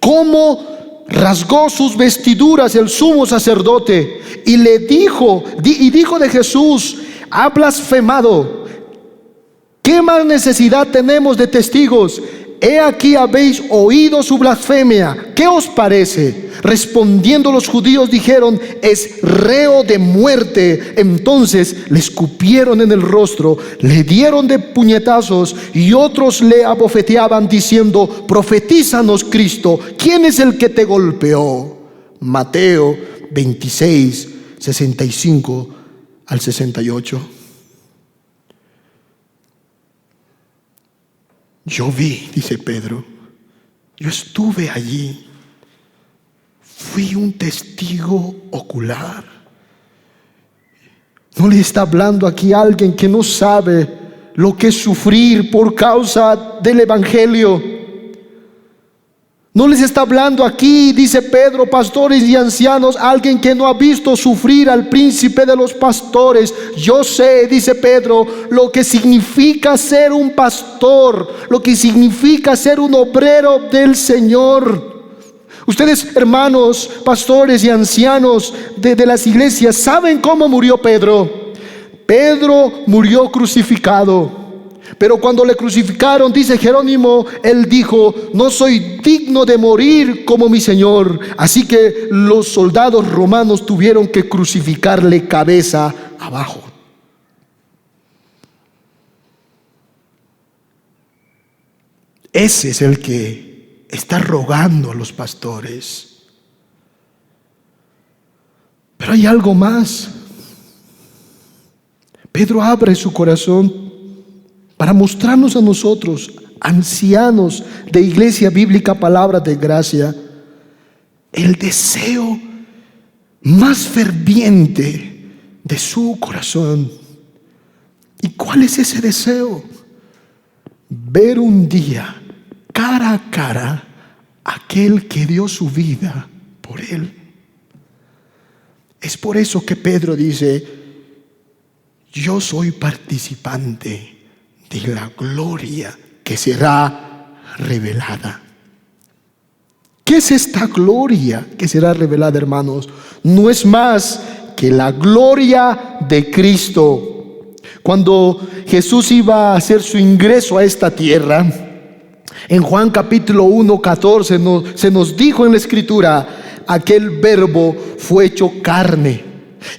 cómo rasgó sus vestiduras el sumo sacerdote y le dijo de Jesús: ha blasfemado. ¿Qué más necesidad tenemos de testigos? He aquí habéis oído su blasfemia. ¿Qué os parece? Respondiendo los judíos dijeron: es reo de muerte. Entonces le escupieron en el rostro, le dieron de puñetazos y otros le abofeteaban diciendo: profetízanos, Cristo, ¿quién es el que te golpeó? Mateo 26, 65 al 68. Yo vi, dice Pedro, yo estuve allí, fui un testigo ocular. No le está hablando aquí a alguien que no sabe lo que es sufrir por causa del Evangelio. No les está hablando aquí, dice Pedro, pastores y ancianos, alguien que no ha visto sufrir al príncipe de los pastores. Yo sé, dice Pedro, lo que significa ser un pastor, lo que significa ser un obrero del Señor. Ustedes, hermanos, pastores y ancianos de las iglesias, ¿saben cómo murió Pedro? Pedro murió crucificado. Pero cuando le crucificaron, dice Jerónimo, él dijo: no soy digno de morir como mi Señor. Así que los soldados romanos tuvieron que crucificarle cabeza abajo. Ese es el que está rogando a los pastores. Pero hay algo más. Pedro abre su corazón para mostrarnos a nosotros, ancianos de Iglesia Bíblica Palabra de Gracia, el deseo más ferviente de su corazón. ¿Y cuál es ese deseo? Ver un día cara a cara a aquel que dio su vida por él. Es por eso que Pedro dice: yo soy participante de la gloria que será revelada. ¿Qué es esta gloria que será revelada, hermanos? No es más que la gloria de Cristo. Cuando Jesús iba a hacer su ingreso a esta tierra, en Juan capítulo 1, 14 se nos dijo en la Escritura: aquel verbo fue hecho carne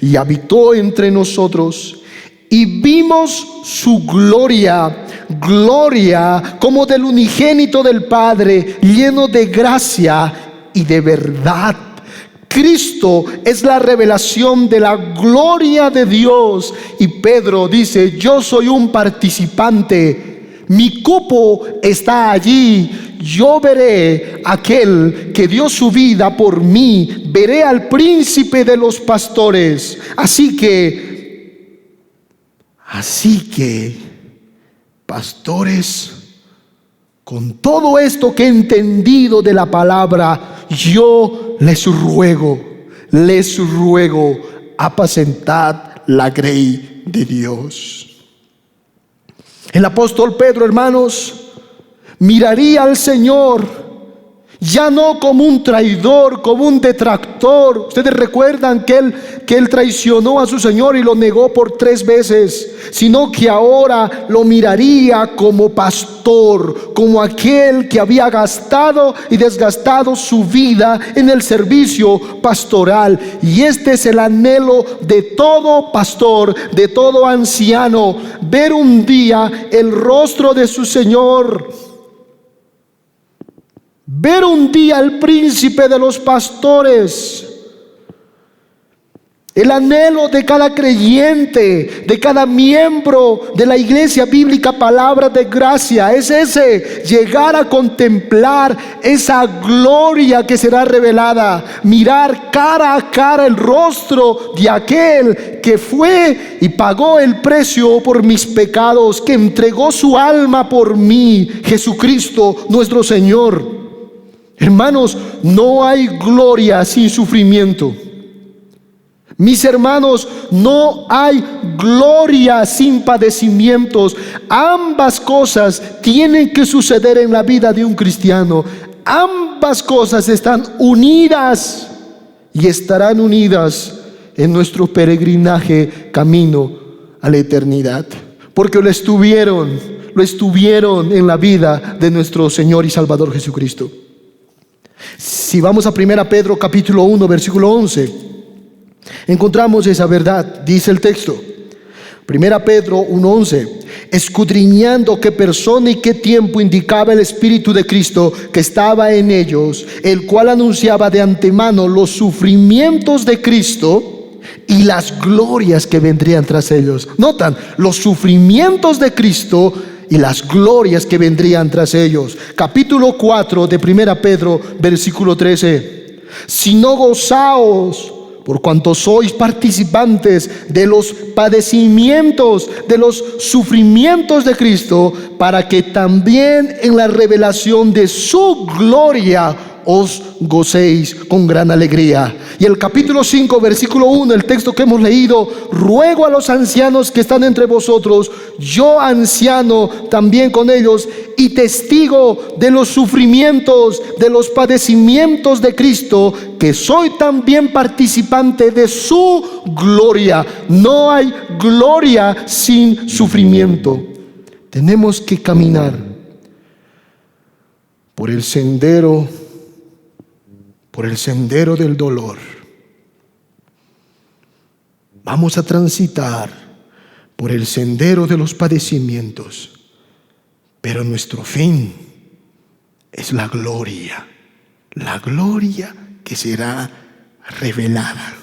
y habitó entre nosotros, y vimos su gloria, gloria como del unigénito del Padre, lleno de gracia y de verdad. Cristo es la revelación de la gloria de Dios. Y Pedro dice: yo soy un participante, mi cupo está allí. Yo veré a aquel que dio su vida por mí, veré al príncipe de los pastores. Así que, pastores, con todo esto que he entendido de la palabra, yo les ruego, apacentad la grey de Dios. El apóstol Pedro, hermanos, miraría al Señor ya no como un traidor, como un detractor. Ustedes recuerdan que él traicionó a su Señor y lo negó por 3 veces, sino que ahora lo miraría como pastor, como aquel que había gastado y desgastado su vida en el servicio pastoral. Y este es el anhelo de todo pastor, de todo anciano: ver un día el rostro de su Señor, ver un día al príncipe de los pastores. El anhelo de cada creyente, de cada miembro de la Iglesia Bíblica Palabra de Gracia, es ese: llegar a contemplar esa gloria que será revelada, mirar cara a cara el rostro de aquel que fue y pagó el precio por mis pecados, que entregó su alma por mí, Jesucristo nuestro Señor. Hermanos, no hay gloria sin sufrimiento. Mis hermanos, no hay gloria sin padecimientos. Ambas cosas tienen que suceder en la vida de un cristiano. Ambas cosas están unidas y estarán unidas en nuestro peregrinaje camino a la eternidad, porque lo estuvieron en la vida de nuestro Señor y Salvador Jesucristo. Si vamos a 1 Pedro capítulo 1 versículo 11, encontramos esa verdad. Dice el texto, 1 Pedro 1:11: escudriñando qué persona y qué tiempo indicaba el Espíritu de Cristo que estaba en ellos, el cual anunciaba de antemano los sufrimientos de Cristo y las glorias que vendrían tras ellos. Notan, los sufrimientos de Cristo y las glorias que vendrían tras ellos. Capítulo 4 de 1 Pedro, versículo 13. Sino gozaos por cuanto sois participantes de los padecimientos, de los sufrimientos de Cristo, para que también en la revelación de su gloria os gocéis con gran alegría. Y el capítulo 5, versículo 1, el texto que hemos leído: ruego a los ancianos que están entre vosotros, yo anciano también con ellos, y testigo de los sufrimientos, de los padecimientos de Cristo, que soy también participante de su gloria. No hay gloria sin sufrimiento. Tenemos que caminar por el sendero del dolor. Vamos a transitar por el sendero de los padecimientos, pero nuestro fin es la gloria que será revelada.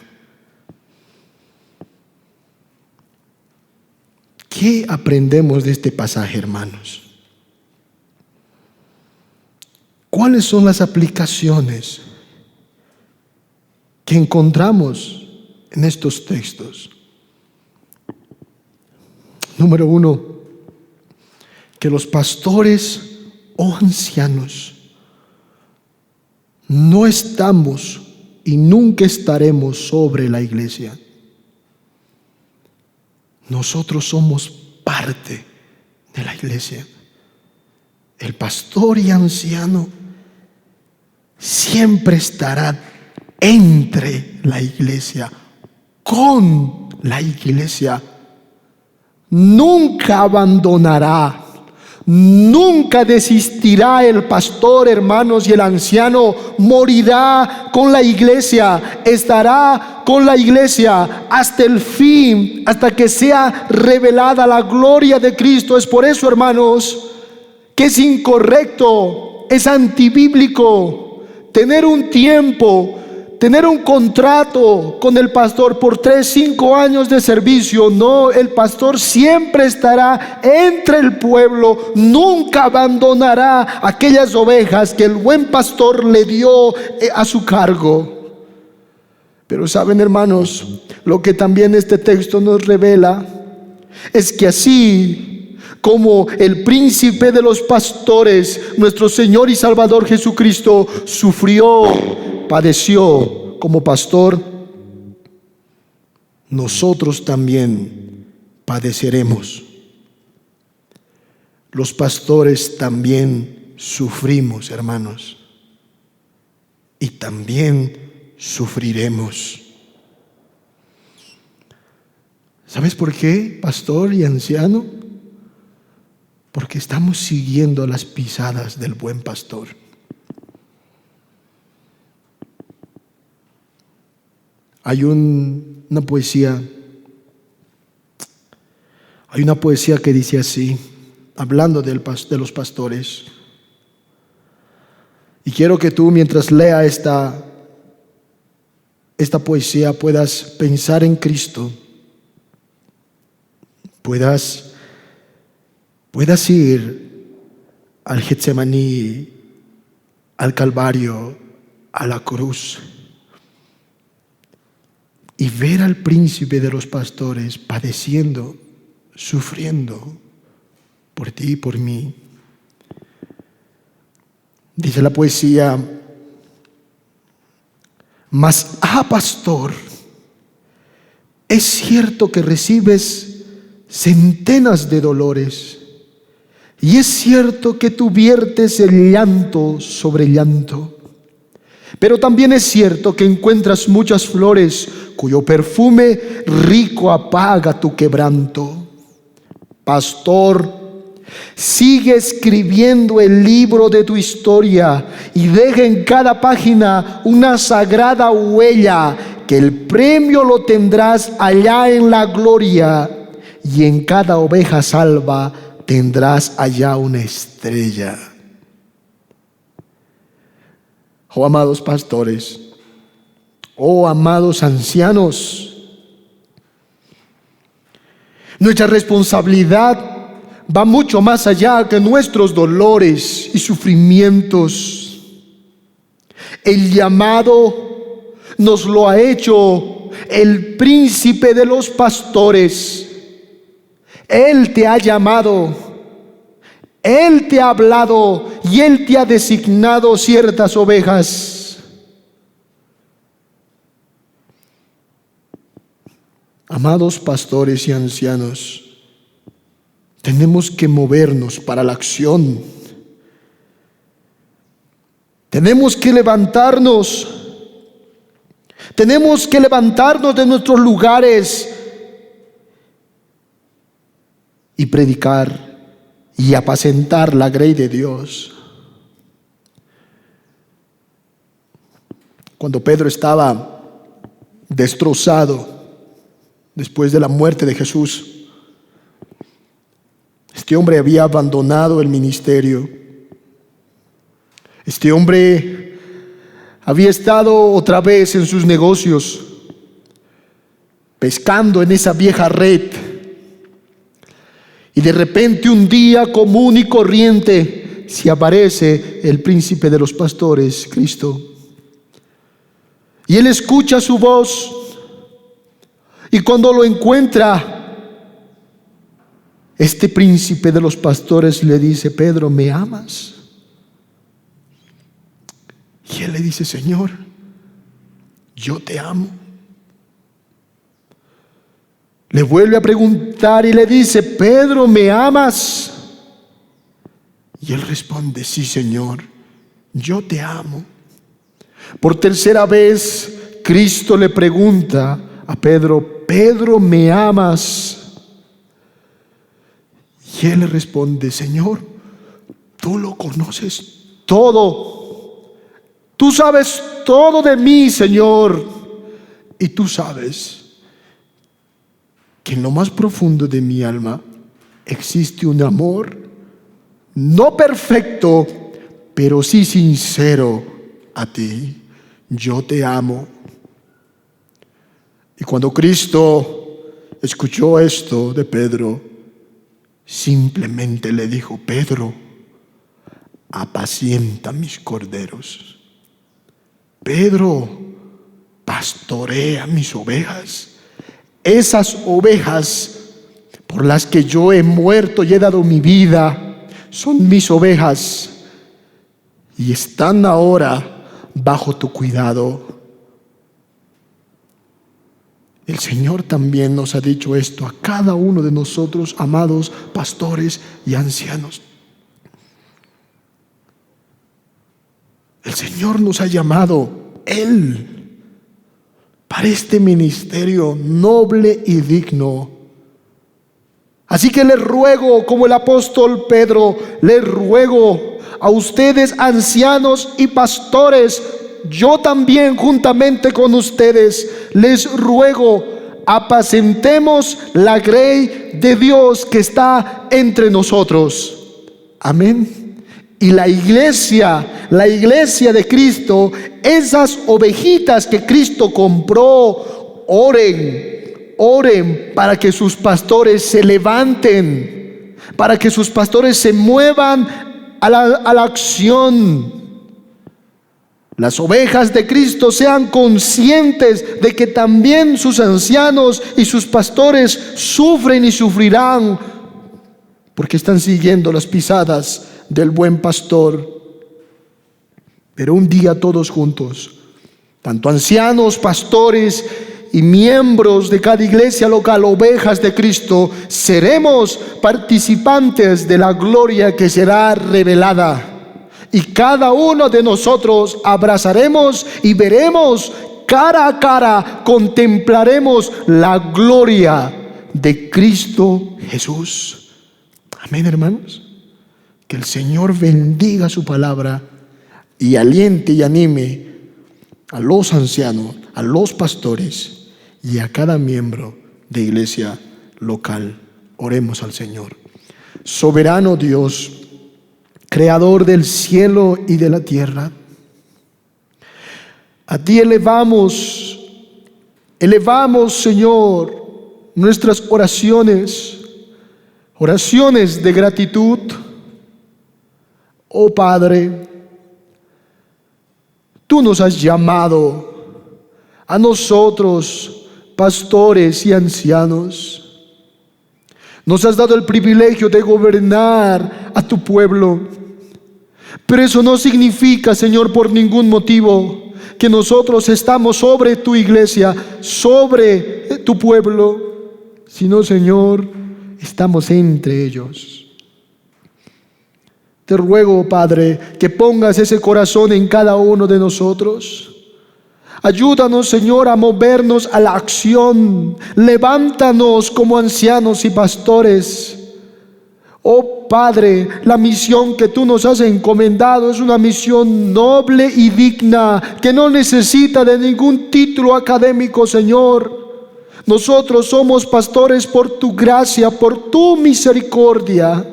¿Qué aprendemos de este pasaje, hermanos? ¿Cuáles son las aplicaciones que encontramos en estos textos? Número 1, que los pastores o ancianos no estamos y nunca estaremos sobre la iglesia. Nosotros somos parte de la iglesia. El pastor y anciano siempre estará entre la iglesia, con la iglesia. Nunca abandonará, nunca desistirá el pastor, hermanos, y el anciano morirá con la iglesia, estará con la iglesia hasta el fin, hasta que sea revelada la gloria de Cristo. Es por eso, hermanos, que es incorrecto, es antibíblico tener un tiempo, tener un contrato con el pastor por 3, 5 años de servicio. No, el pastor siempre estará entre el pueblo, nunca abandonará aquellas ovejas que el buen pastor le dio a su cargo. Pero saben, hermanos, lo que también este texto nos revela es que así como el príncipe de los pastores, nuestro Señor y Salvador Jesucristo, sufrió, padeció como pastor, nosotros también padeceremos. Los pastores también sufrimos, hermanos, y también sufriremos. ¿Sabes por qué, pastor y anciano? Porque estamos siguiendo las pisadas del buen pastor. Hay una poesía que dice así, hablando de los pastores. Y quiero que tú, mientras lea esta poesía, puedas pensar en Cristo, puedas ir al Getsemaní, al Calvario, a la cruz, y ver al príncipe de los pastores padeciendo, sufriendo por ti y por mí. Dice la poesía: mas, pastor, es cierto que recibes centenas de dolores, y es cierto que tú viertes el llanto sobre llanto, pero también es cierto que encuentras muchas flores cuyo perfume rico apaga tu quebranto. Pastor, sigue escribiendo el libro de tu historia y deja en cada página una sagrada huella, que el premio lo tendrás allá en la gloria, y en cada oveja salva tendrás allá una estrella. Oh amados pastores, oh amados ancianos, Nuestra responsabilidad va mucho más allá que nuestros dolores y sufrimientos. El llamado nos lo ha hecho el príncipe de los pastores. Él te ha llamado, Él te ha hablado y Él te ha designado ciertas ovejas. Amados pastores y ancianos, tenemos que movernos para la acción. Tenemos que levantarnos. Tenemos que levantarnos de nuestros lugares y predicar y apacentar la grey de Dios. Cuando Pedro estaba destrozado después de la muerte de Jesús, este hombre había abandonado el ministerio. Este hombre había estado otra vez en sus negocios, pescando en esa vieja red. Y de repente un día común y corriente se aparece el príncipe de los pastores, Cristo. Y él escucha su voz. Y cuando lo encuentra, este príncipe de los pastores le dice: Pedro, ¿me amas? Y él le dice: Señor, yo te amo. Le vuelve a preguntar y le dice: Pedro, ¿me amas? Y él responde: sí, Señor, yo te amo. Por tercera vez, Cristo le pregunta a Pedro: Pedro, ¿me amas? Y él le responde: Señor, tú lo conoces todo. Tú sabes todo de mí, Señor. Y tú sabes que en lo más profundo de mi alma existe un amor, no perfecto, pero sí sincero a ti. Yo te amo. Y cuando Cristo escuchó esto de Pedro, simplemente le dijo: Pedro, apacienta mis corderos. Pedro, pastorea mis ovejas. Esas ovejas por las que yo he muerto y he dado mi vida son mis ovejas y están ahora bajo tu cuidado. El Señor también nos ha dicho esto a cada uno de nosotros, amados pastores y ancianos. El Señor nos ha llamado, Él, para este ministerio noble y digno. Así que les ruego, como el apóstol Pedro, les ruego a ustedes, ancianos y pastores, yo también juntamente con ustedes, les ruego, apacentemos la grey de Dios que está entre nosotros. Amén. Y la iglesia de Cristo, esas ovejitas que Cristo compró, oren para que sus pastores se levanten, para que sus pastores se muevan a la acción. Las ovejas de Cristo sean conscientes de que también sus ancianos y sus pastores sufren y sufrirán, porque están siguiendo las pisadas del buen pastor. Pero un día todos juntos, tanto ancianos, pastores y miembros de cada iglesia local, ovejas de Cristo, seremos participantes de la gloria que será revelada. Y cada uno de nosotros abrazaremos y veremos cara a cara, contemplaremos la gloria de Cristo Jesús. Amén, hermanos. Que el Señor bendiga su palabra y aliente y anime a los ancianos, a los pastores y a cada miembro de iglesia local. Oremos al Señor. Soberano Dios, Creador del cielo y de la tierra, a ti elevamos, Señor, nuestras oraciones, oraciones de gratitud. Oh Padre, tú nos has llamado a nosotros, pastores y ancianos. Nos has dado el privilegio de gobernar a tu pueblo. Pero eso no significa, Señor, por ningún motivo, que nosotros estamos sobre tu iglesia, sobre tu pueblo, sino, Señor, estamos entre ellos. Te ruego, Padre, que pongas ese corazón en cada uno de nosotros. Ayúdanos, Señor, a movernos a la acción. Levántanos como ancianos y pastores. Oh Padre, la misión que tú nos has encomendado es una misión noble y digna, que no necesita de ningún título académico, Señor. Nosotros somos pastores por tu gracia, por tu misericordia.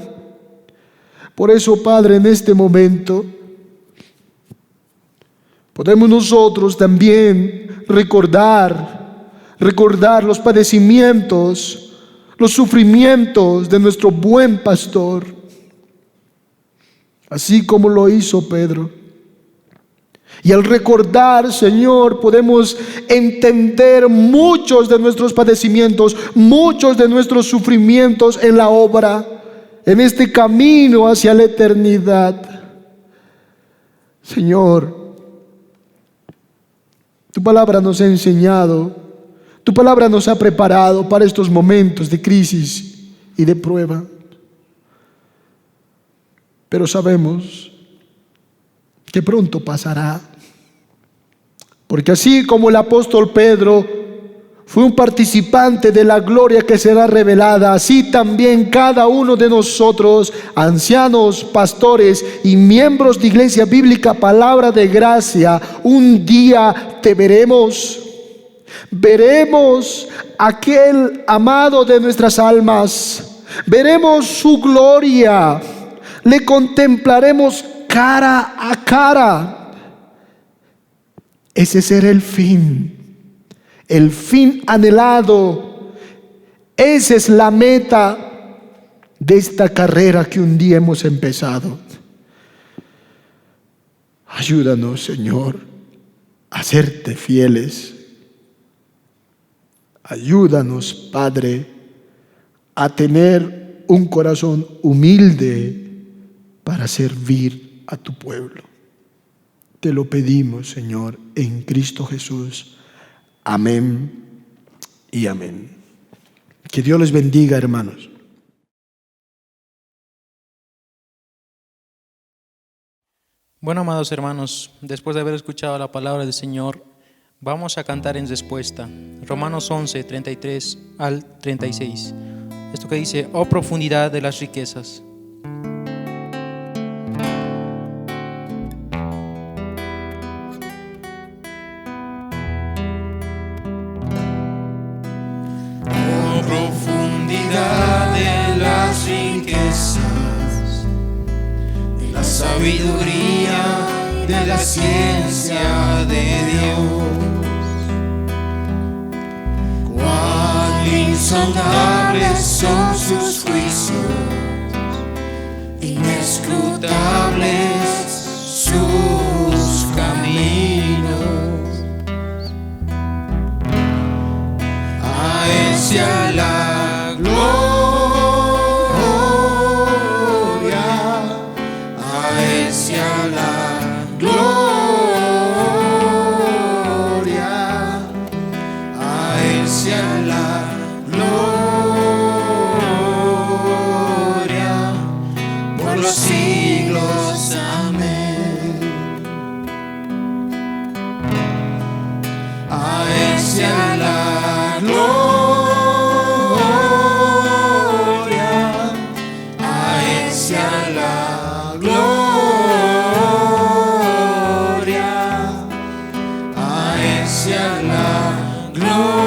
Por eso, Padre, en este momento podemos nosotros también recordar los padecimientos, los sufrimientos de nuestro buen pastor, así como lo hizo Pedro. Y al recordar, Señor, podemos entender muchos de nuestros padecimientos, muchos de nuestros sufrimientos en la obra, en este camino hacia la eternidad. Señor, tu palabra nos ha enseñado, tu palabra nos ha preparado para estos momentos de crisis y de prueba. Pero sabemos que pronto pasará, porque así como el apóstol Pedro fue un participante de la gloria que será revelada, así también cada uno de nosotros, ancianos, pastores y miembros de Iglesia Bíblica Palabra de Gracia, un día te veremos. Veremos aquel amado de nuestras almas, veremos su gloria, le contemplaremos cara a cara. Ese será el fin anhelado. Esa es la meta de esta carrera que un día hemos empezado. Ayúdanos, Señor, a serte fieles. Ayúdanos, Padre, a tener un corazón humilde para servir a tu pueblo. Te lo pedimos, Señor, en Cristo Jesús. Amén y amén. Que Dios les bendiga, hermanos. Bueno, amados hermanos, después de haber escuchado la palabra del Señor, vamos a cantar en respuesta. Romanos 11, 33 al 36. Esto que dice: oh profundidad de las riquezas. Oh profundidad de las riquezas, de la sabiduría, de la ciencia de Dios. Insondables son sus juicios, inescrutables sus caminos. A Él sea la gloria, a Él sea la gloria, a Él sea la gloria por los siglos. Amén. A Él sea la gloria, a Él sea la gloria, a Él sea la gloria.